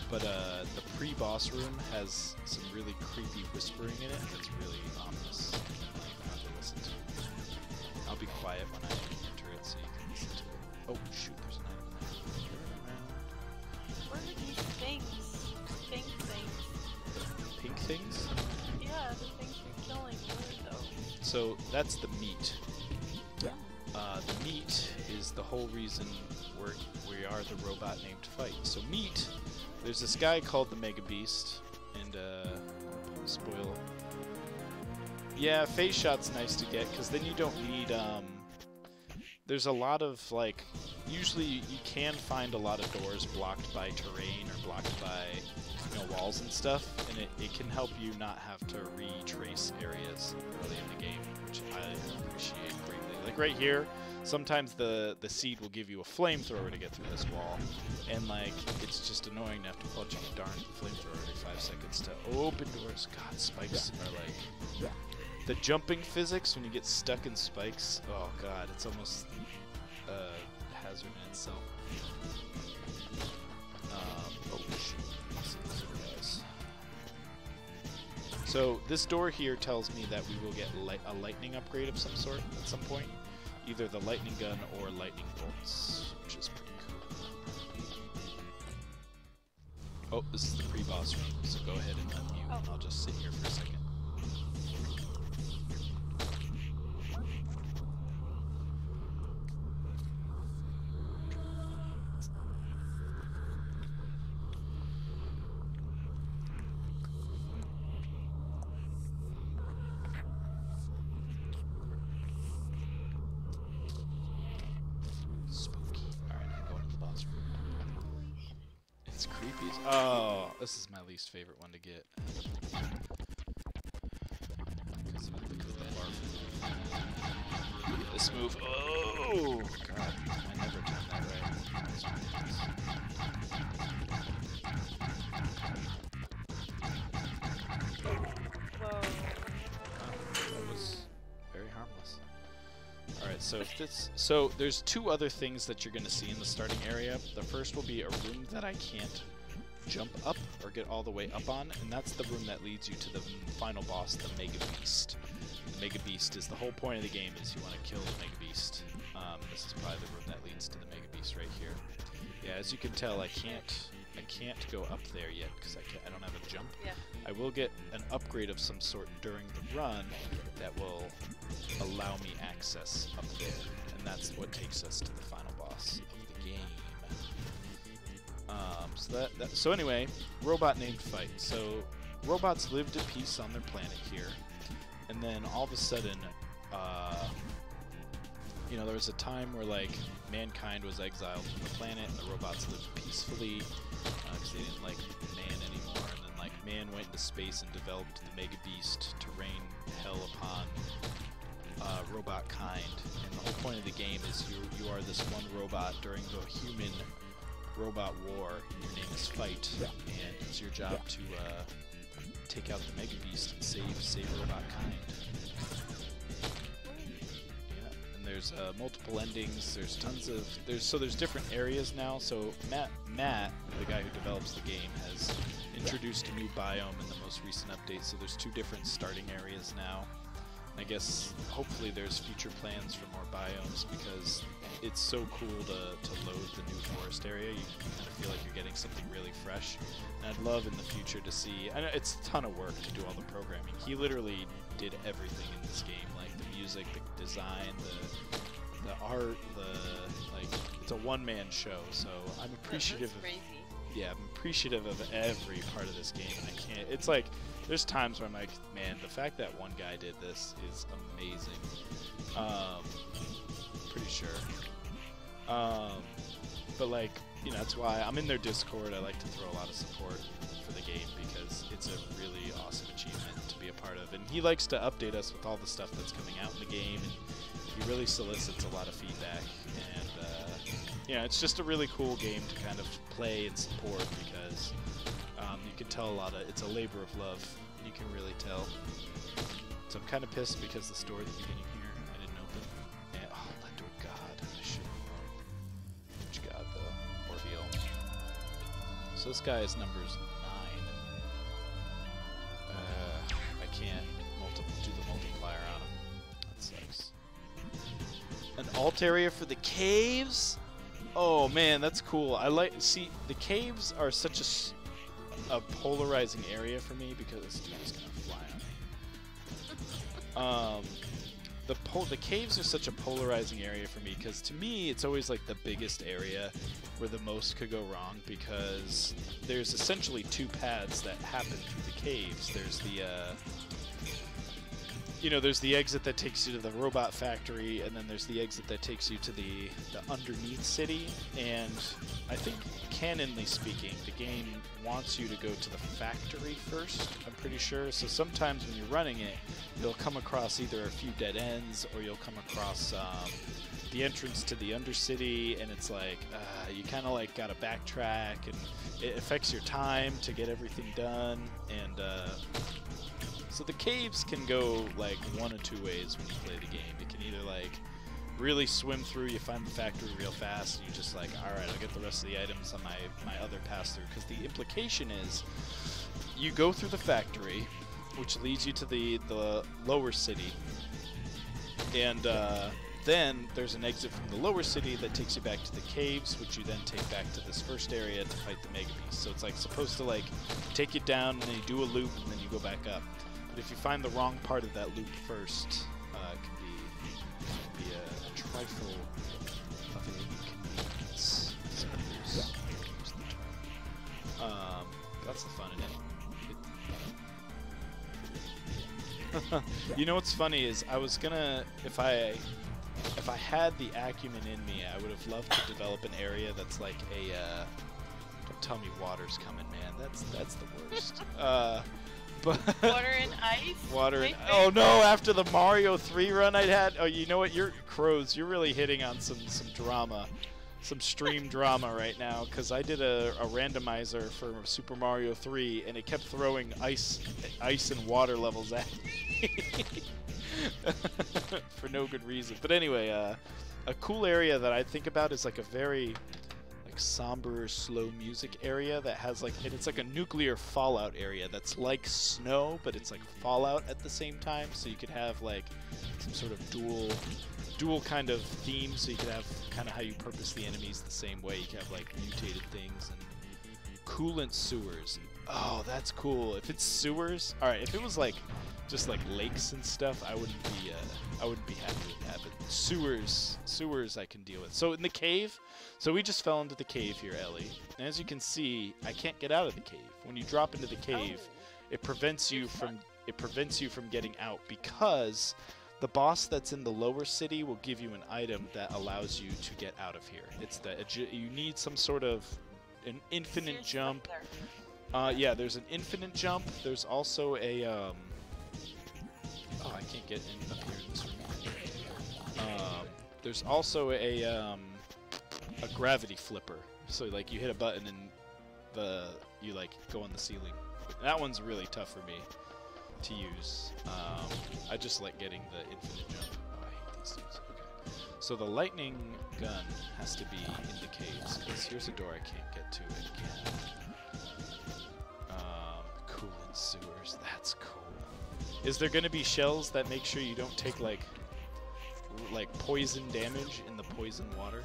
Speaker 2: But the pre-boss room has some really creepy whispering in it that's really ominous. Fun to listen to. I'll be quiet when I enter it so you can listen to it. Oh, shoot, there's an item there.
Speaker 6: What are these things? Pink things.
Speaker 2: Pink things?
Speaker 6: Yeah, the things you're killing. What are those?
Speaker 2: So that's the meat. The meat is the whole reason we are the robot named Fight. So meat, there's this guy called the Mega Beast, and spoil. Yeah, phase shot's nice to get, because then you don't need, there's a lot of, like, usually you can find a lot of doors blocked by terrain or blocked by, walls and stuff, and it can help you not have to retrace areas early in the game, which I appreciate greatly. Like right here, sometimes the seed will give you a flamethrower to get through this wall, and like it's just annoying to have to punch a darn flamethrower every 5 seconds to open doors. God, spikes are like the jumping physics when you get stuck in spikes. Oh god, it's almost a hazard in itself. Oh shoot, guys. So this door here tells me that we will get a lightning upgrade of some sort at some point. Either the lightning gun or lightning bolts, which is pretty cool. Oh, this is the pre-boss room, so go ahead and unmute.
Speaker 6: Oh.
Speaker 2: I'll just sit here for a second. Oh, this is my least favorite one to get. Because of the barf. Look at this move. Oh, God. I never timed that right.
Speaker 6: Whoa.
Speaker 2: That was very harmless. Alright, so there's two other things that you're going to see in the starting area. The first will be a room that I can't jump up or get all the way up on, and that's the room that leads you to the final boss, the Mega Beast. The Mega Beast is the whole point of the game, is you want to kill the Mega Beast. This is probably the room that leads to the Mega Beast right here. Yeah, as you can tell, I can't go up there yet because I don't have a jump.
Speaker 6: Yeah.
Speaker 2: I will get an upgrade of some sort during the run that will allow me access up there, and that's what takes us to the final boss of the game. So anyway, robot named Fight. So robots lived at peace on their planet here, and then all of a sudden, you know, there was a time where like mankind was exiled from the planet, and the robots lived peacefully because they didn't like man anymore. And then like man went into space and developed the Mega Beast to rain hell upon robot kind. And the whole point of the game is you are this one robot during the human robot war. Your name is Fight, and it's your job to take out the Mega Beast and save robot kind. Yeah, and there's multiple endings. There's tons of there's different areas now. So Matt, the guy who develops the game, has introduced a new biome in the most recent update. So there's 2 different starting areas now. I guess hopefully there's future plans for more biomes because it's so cool to load the new forest area. You kind of feel like you're getting something really fresh. And I'd love in the future to see, I know it's a ton of work to do all the programming. He literally did everything in this game, like the music, the design, the art, it's a one-man show. So I'm appreciative
Speaker 6: That's crazy.
Speaker 2: Yeah, I'm appreciative of every part of this game. And I can't, it's like, there's times where I'm like, man, the fact that one guy did this is amazing. Pretty sure. But like, you know, that's why I'm in their Discord. I like to throw a lot of support for the game because it's a really awesome achievement to be a part of. And he likes to update us with all the stuff that's coming out in the game, and he really solicits a lot of feedback. And yeah, it's just a really cool game to kind of play and support because you can tell it's a labor of love. You can really tell. So I'm kind of pissed because the store at the beginning here I didn't open. And, oh, Lend to God. I should. Which God, the Ordeal. So this guy is numbers 9. I can't do the multiplier on him. That sucks. An alt area for the caves? Oh man, that's cool. See, the caves are such a polarizing area for me because this dude is gonna fly on me. The caves are such a polarizing area for me because to me it's always like the biggest area where the most could go wrong because there's essentially 2 paths that happen through the caves. There's there's the exit that takes you to the robot factory, and then there's the exit that takes you to the underneath city. And I think, canonly speaking, the game wants you to go to the factory first, I'm pretty sure. So sometimes when you're running it, you'll come across either a few dead ends, or you'll come across the entrance to the Undercity, and it's like, you kind of like gotta backtrack, and it affects your time to get everything done, and so the caves can go like 1 of 2 ways when you play the game. You can either like really swim through, you find the factory real fast, and you're just like, alright, I'll get the rest of the items on my other pass through. Because the implication is, you go through the factory, which leads you to the lower city. And then there's an exit from the lower city that takes you back to the caves, which you then take back to this first area to fight the Mega Beast. So it's like supposed to like take you down and then you do a loop and then you go back up. But if you find the wrong part of that loop first, it can be a trifle of an inconvenience. That's the fun in it. You know what's funny is I was gonna, if I had the acumen in me, I would have loved to develop an area that's like a don't tell me water's coming, man. That's the worst. But
Speaker 6: Water and ice?
Speaker 2: water and,
Speaker 6: My
Speaker 2: oh no,
Speaker 6: favorite.
Speaker 2: after the Mario 3 run I'd had, oh, you know what, you're Crows, you're really hitting on some drama. Some stream drama right now, because I did a randomizer for Super Mario 3 and it kept throwing ice and water levels at me for no good reason. But anyway, a cool area that I think about is like a very like somber, slow music area that has like, and it's like a nuclear fallout area that's like snow, but it's like fallout at the same time. So you could have like some sort of dual kind of theme, so you could have kind of how you purpose the enemies the same way. You can have like mutated things and coolant sewers. Oh, that's cool. If it's sewers, all right. If it was like just like lakes and stuff, I wouldn't be happy with that. But sewers I can deal with. So in the cave, so we just fell into the cave here, Ellie. And as you can see, I can't get out of the cave. When you drop into the cave, it prevents you from getting out, because the boss that's in the lower city will give you an item that allows you to get out of here. It's you need some sort of an infinite jump. Yeah, there's an infinite jump. There's also a oh, I can't get in up here in this room. There's also a gravity flipper. So like you hit a button and you like go on the ceiling. That one's really tough for me to use. I just like getting the infinite jump. Oh, I hate these things. Okay. So the lightning gun has to be in the caves, because here's a door I can't get to again. Coolant sewers, that's cool. Is there gonna be shells that make sure you don't take like poison damage in the poison water?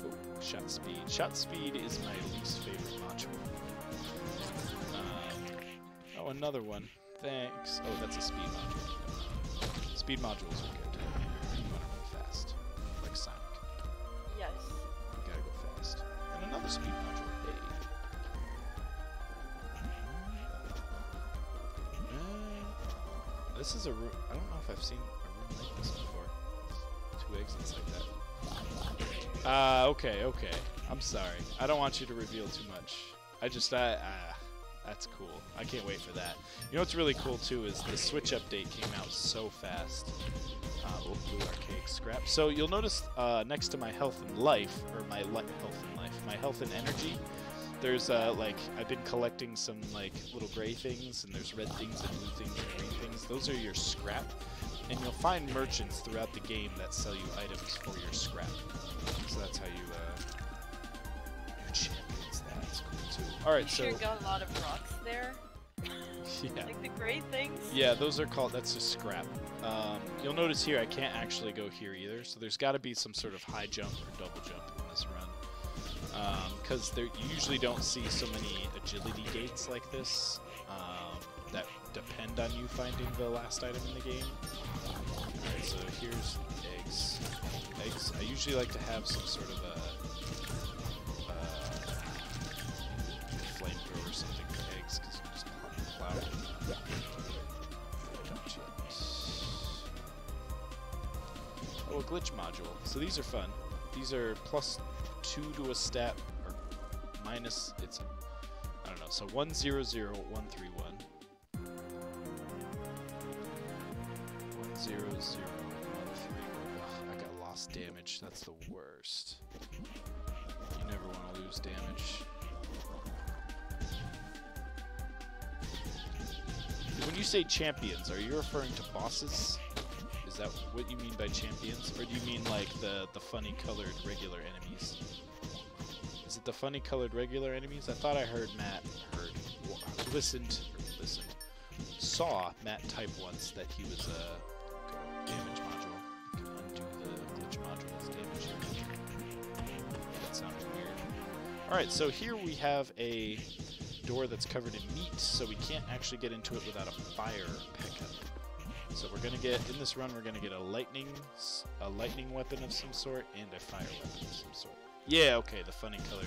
Speaker 2: Oh, shot speed. Shot speed is my least favorite module. Oh, another one. Thanks. Oh, that's a speed module. Speed modules are good. You want to run fast, like Sonic.
Speaker 6: Yes.
Speaker 2: You gotta go fast. And another speed module. Hey. This is a room. I don't know if I've seen a room like this before. 2 exits like that. Okay. I'm sorry. I don't want you to reveal too much. That's cool. I can't wait for that. You know what's really cool too is the Switch update came out so fast. Blue archaic scrap. So you'll notice next to my health and life, or my health and energy, there's like I've been collecting some like little gray things, and there's red things and blue things and green things. Those are your scrap, and you'll find merchants throughout the game that sell you items for your scrap. So that's how you champions that. It's cool too. All right,
Speaker 6: You
Speaker 2: so
Speaker 6: sure got a lot of rocks there.
Speaker 2: yeah.
Speaker 6: Like the gray things.
Speaker 2: Yeah, those are called, that's just scrap. You'll notice here I can't actually go here either, so there's got to be some sort of high jump or double jump in this run. Because you usually don't see so many agility gates like this that depend on you finding the last item in the game. Alright, so here's eggs. Eggs, I usually like to have some sort of a flamethrower or something for eggs, because you can just plow it. Oh, a glitch module. So these are fun. These are +2 to a stat, or minus, it's, I don't know, so 100131. 100131. Ugh, I got lost damage. That's the worst. You never want to lose damage. When you say champions, are you referring to bosses? Is that what you mean by champions? Or do you mean like the funny colored regular enemies? Is it the funny colored regular enemies? I thought I heard Matt listened, saw Matt type once that he was damage module. You can undo the glitch module as damage. That sounded weird. Alright, so here we have a door that's covered in meat, so we can't actually get into it without a fire pickup. So we're gonna get, in this run, we're gonna get a lightning weapon of some sort and a fire weapon of some sort. Yeah, okay, the funny color.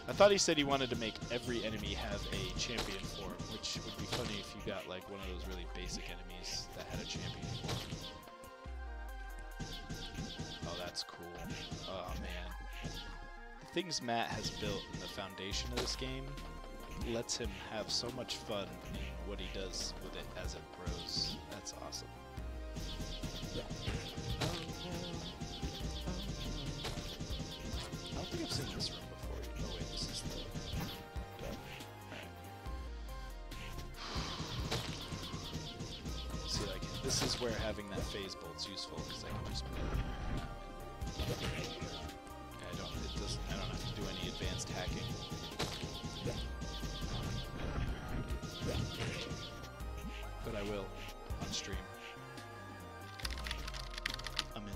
Speaker 2: I thought he said he wanted to make every enemy have a champion form, which would be funny if you got like one of those really basic enemies that had a champion form. Oh, that's cool. Oh man. The things Matt has built in the foundation of this game lets him have so much fun in what he does with it as it grows. That's awesome. I don't think I've seen this room before. Oh wait, this is the... Alright. See, like, this is where having that phase bolt's useful, because I can just put it I don't have to do any advanced hacking. But I will on stream. I'm in.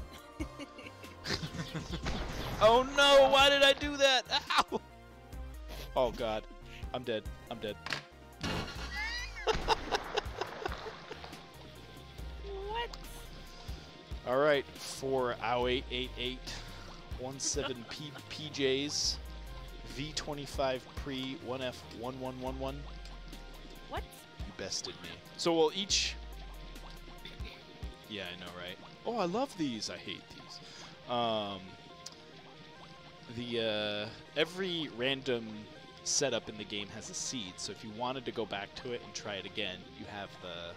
Speaker 2: Oh no! Why did I do that? Ow! Oh god. I'm dead. I'm dead.
Speaker 6: What?
Speaker 2: Alright, for our 8888 PJs, V25 pre 1F1111.
Speaker 6: What?
Speaker 2: You bested me. So we'll each... Yeah, I know, right? Oh, I love these. I hate these. Every random setup in the game has a seed, so if you wanted to go back to it and try it again, you have the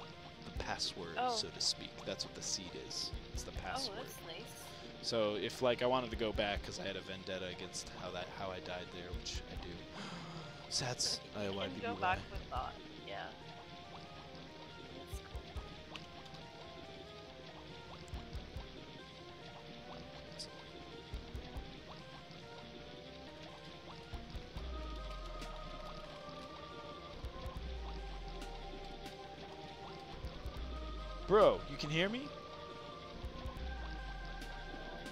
Speaker 2: password, so to speak. That's what the seed is. It's the password.
Speaker 6: Oh, that's nice.
Speaker 2: So if like I wanted to go back because I had a vendetta against how I died there, which I do. Sats.
Speaker 6: You can go back with that. Yeah. That's cool.
Speaker 2: Bro, you can hear me?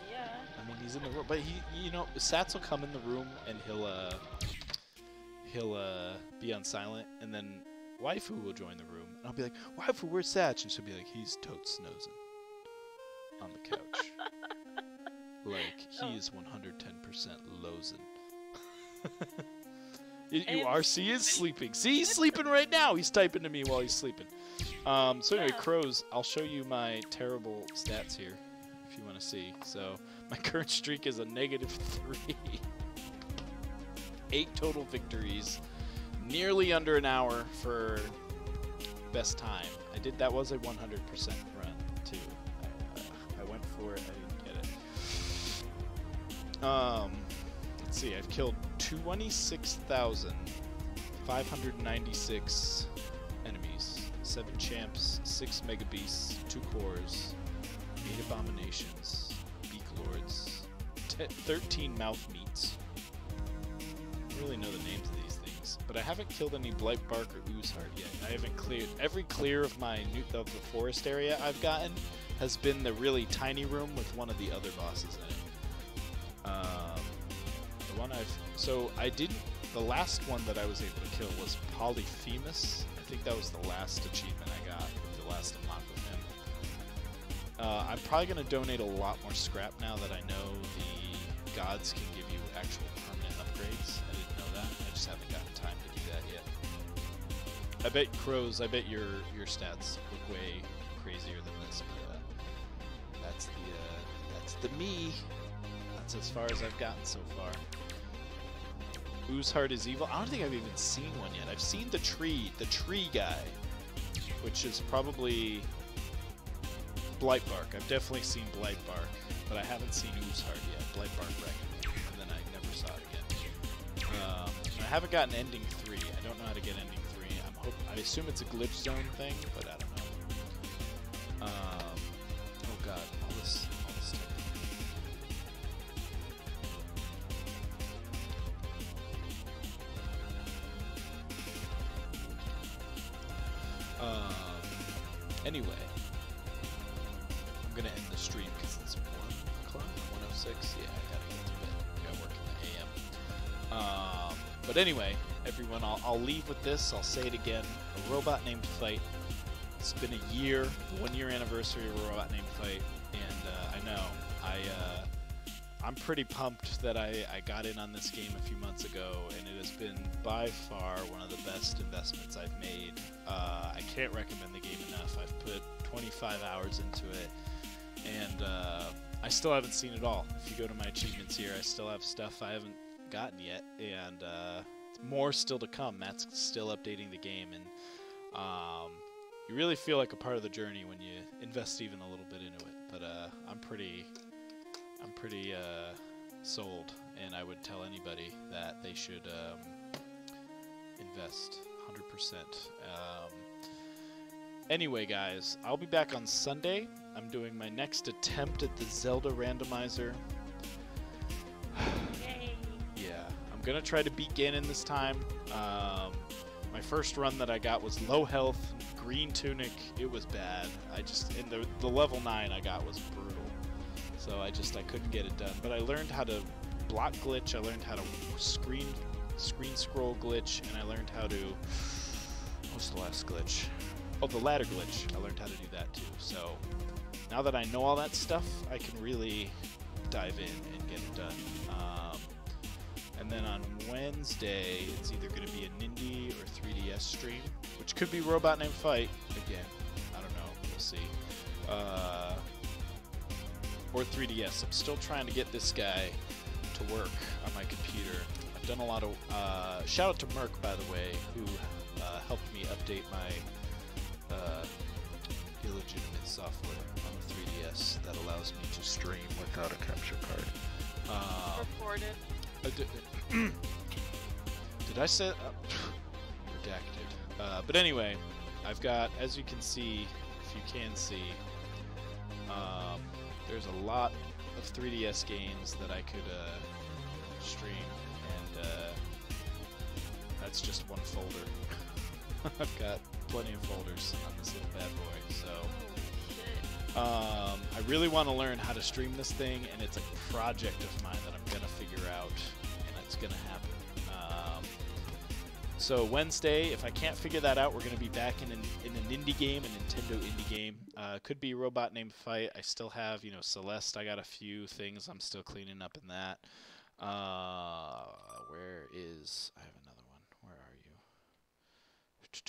Speaker 6: Yeah.
Speaker 2: I mean, he's in the room, but you know, Sats will come in the room and he'll be on silent, and then Waifu will join the room, and I'll be like, Waifu, where's Satch? And she'll be like, he's totes snoozing on the couch. Like, he is 110% losing. You are. See, he is sleeping. See, he's sleeping right now. He's typing to me while he's sleeping. So anyway, Crows, I'll show you my terrible stats here, if you want to see. So my current streak is a -3. 8 total victories, nearly under an hour for best time. That was a 100% run too. I went for it. I didn't get it. Let's see. I've killed 26,596 enemies. 7 champs, 6 mega beasts, 2 cores, 8 abominations, beak lords, 13 mouth meats. I don't really know the names of these things, but I haven't killed any Blightbark or Oozeheart yet. I haven't cleared every clear of the forest area I've gotten has been the really tiny room with one of the other bosses in it. The last one that I was able to kill was Polyphemus. I think that was the last achievement I got, the last unlock with him. I'm probably going to donate a lot more scrap now that I know the gods can give you actual permanent upgrades. I didn't know that. I just haven't gotten time to do that yet. I bet Crows, your stats look way crazier than this, but that's the me. That's as far as I've gotten so far. Oozeheart is evil. I don't think I've even seen one yet. I've seen the tree guy, which is probably Blightbark. I've definitely seen Blightbark, but I haven't seen Oozeheart yet. Blightbark wrecked me, and then I never saw it again. I haven't gotten ending 3. I don't know how to get ending 3. I assume it's a glitch zone thing, but I don't know. Oh god, all this stuff. Anyway, I'm gonna end the stream because it's 1 o'clock, 1:06. Yeah, I gotta get to bed. I gotta work in the AM. But anyway, everyone, I'll leave with this. I'll say it again. A Robot Named Fight. It's been a year, the 1-year anniversary of a Robot Named Fight, and I know I'm pretty pumped that I got in on this game a few months ago, and it has been by far one of the best investments I've made. I can't recommend the game enough. I've put 25 hours into it, and I still haven't seen it all. If you go to my achievements here, I still have stuff I haven't gotten yet, and more still to come. Matt's still updating the game, and you really feel like a part of the journey when you invest even a little bit into it. But I'm pretty sold, and I would tell anybody that they should invest 100%. Anyway, guys, I'll be back on Sunday. I'm doing my next attempt at the Zelda randomizer.
Speaker 6: Yay.
Speaker 2: Yeah, I'm gonna try to beat Ganon this time. My first run that I got was low health, green tunic. It was bad. And the level 9 I got was brutal. So I couldn't get it done. But I learned how to block glitch. I learned how to screen scroll glitch, and I learned how to. What's the last glitch? Oh, the ladder glitch. I learned how to do that too. So now that I know all that stuff, I can really dive in and get it done. And then on Wednesday, it's either going to be a Nindy or 3DS stream, which could be Robot Named Fight again. I don't know. We'll see. Or 3DS. I'm still trying to get this guy to work on my computer. I've done a lot of... shout out to Merc, by the way, who helped me update my illegitimate software on the 3DS that allows me to stream without a capture card.
Speaker 6: Reported.
Speaker 2: Did I say... redacted. But anyway, I've got, as you can see, if you can see, there's a lot of 3DS games that I could stream, and that's just one folder. I've got plenty of folders on this little bad boy, so I really want to learn how to stream this thing, and it's a project of mine that I'm gonna figure out, and it's gonna happen. So Wednesday, if I can't figure that out, we're going to be back in an indie game, a Nintendo indie game. Could be Robot Named Fight. I still have, Celeste. I got a few things I'm still cleaning up in that. Where is... I have another one. Where are you?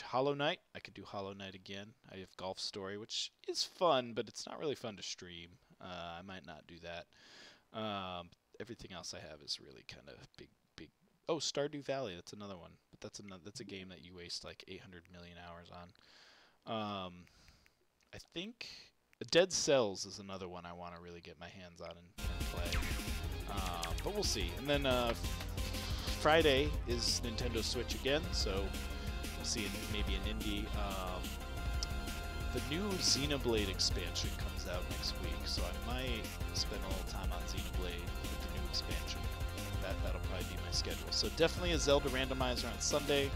Speaker 2: Hollow Knight. I could do Hollow Knight again. I have Golf Story, which is fun, but it's not really fun to stream. I might not do that. Everything else I have is really kind of big. Oh, Stardew Valley, that's another one. But that's a game that you waste like 800 million hours on. I think Dead Cells is another one I want to really get my hands on and play. But we'll see. And then Friday is Nintendo Switch again, so we'll see maybe an indie. The new Xenoblade expansion comes out next week, so I might spend a little time on Xenoblade with the new expansion. That'll probably be my schedule. So definitely a Zelda randomizer on Sunday.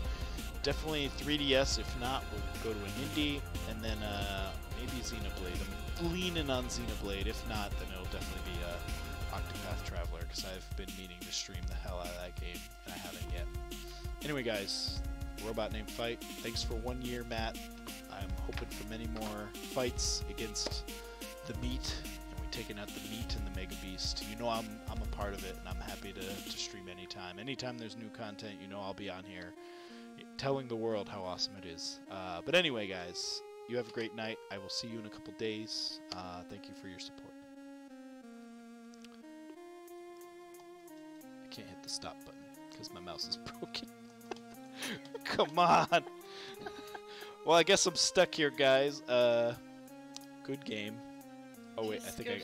Speaker 2: Definitely 3DS. If not, we'll go to an indie. And then maybe Xenoblade. I'm leaning on Xenoblade. If not, then it'll definitely be Octopath Traveler, because I've been meaning to stream the hell out of that game, and I haven't yet. Anyway, guys, Robot Named Fight. Thanks for 1 year, Matt. I'm hoping for many more fights against the meat. Taking out the meat and the Mega Beast. I'm a part of it, and I'm happy to stream anytime. Anytime there's new content, I'll be on here telling the world how awesome it is. But anyway, guys, you have a great night. I will see you in a couple days. Thank you for your support. I can't hit the stop button because my mouse is broken. Come on. Well, I guess I'm stuck here, guys. Good game. Oh wait, I think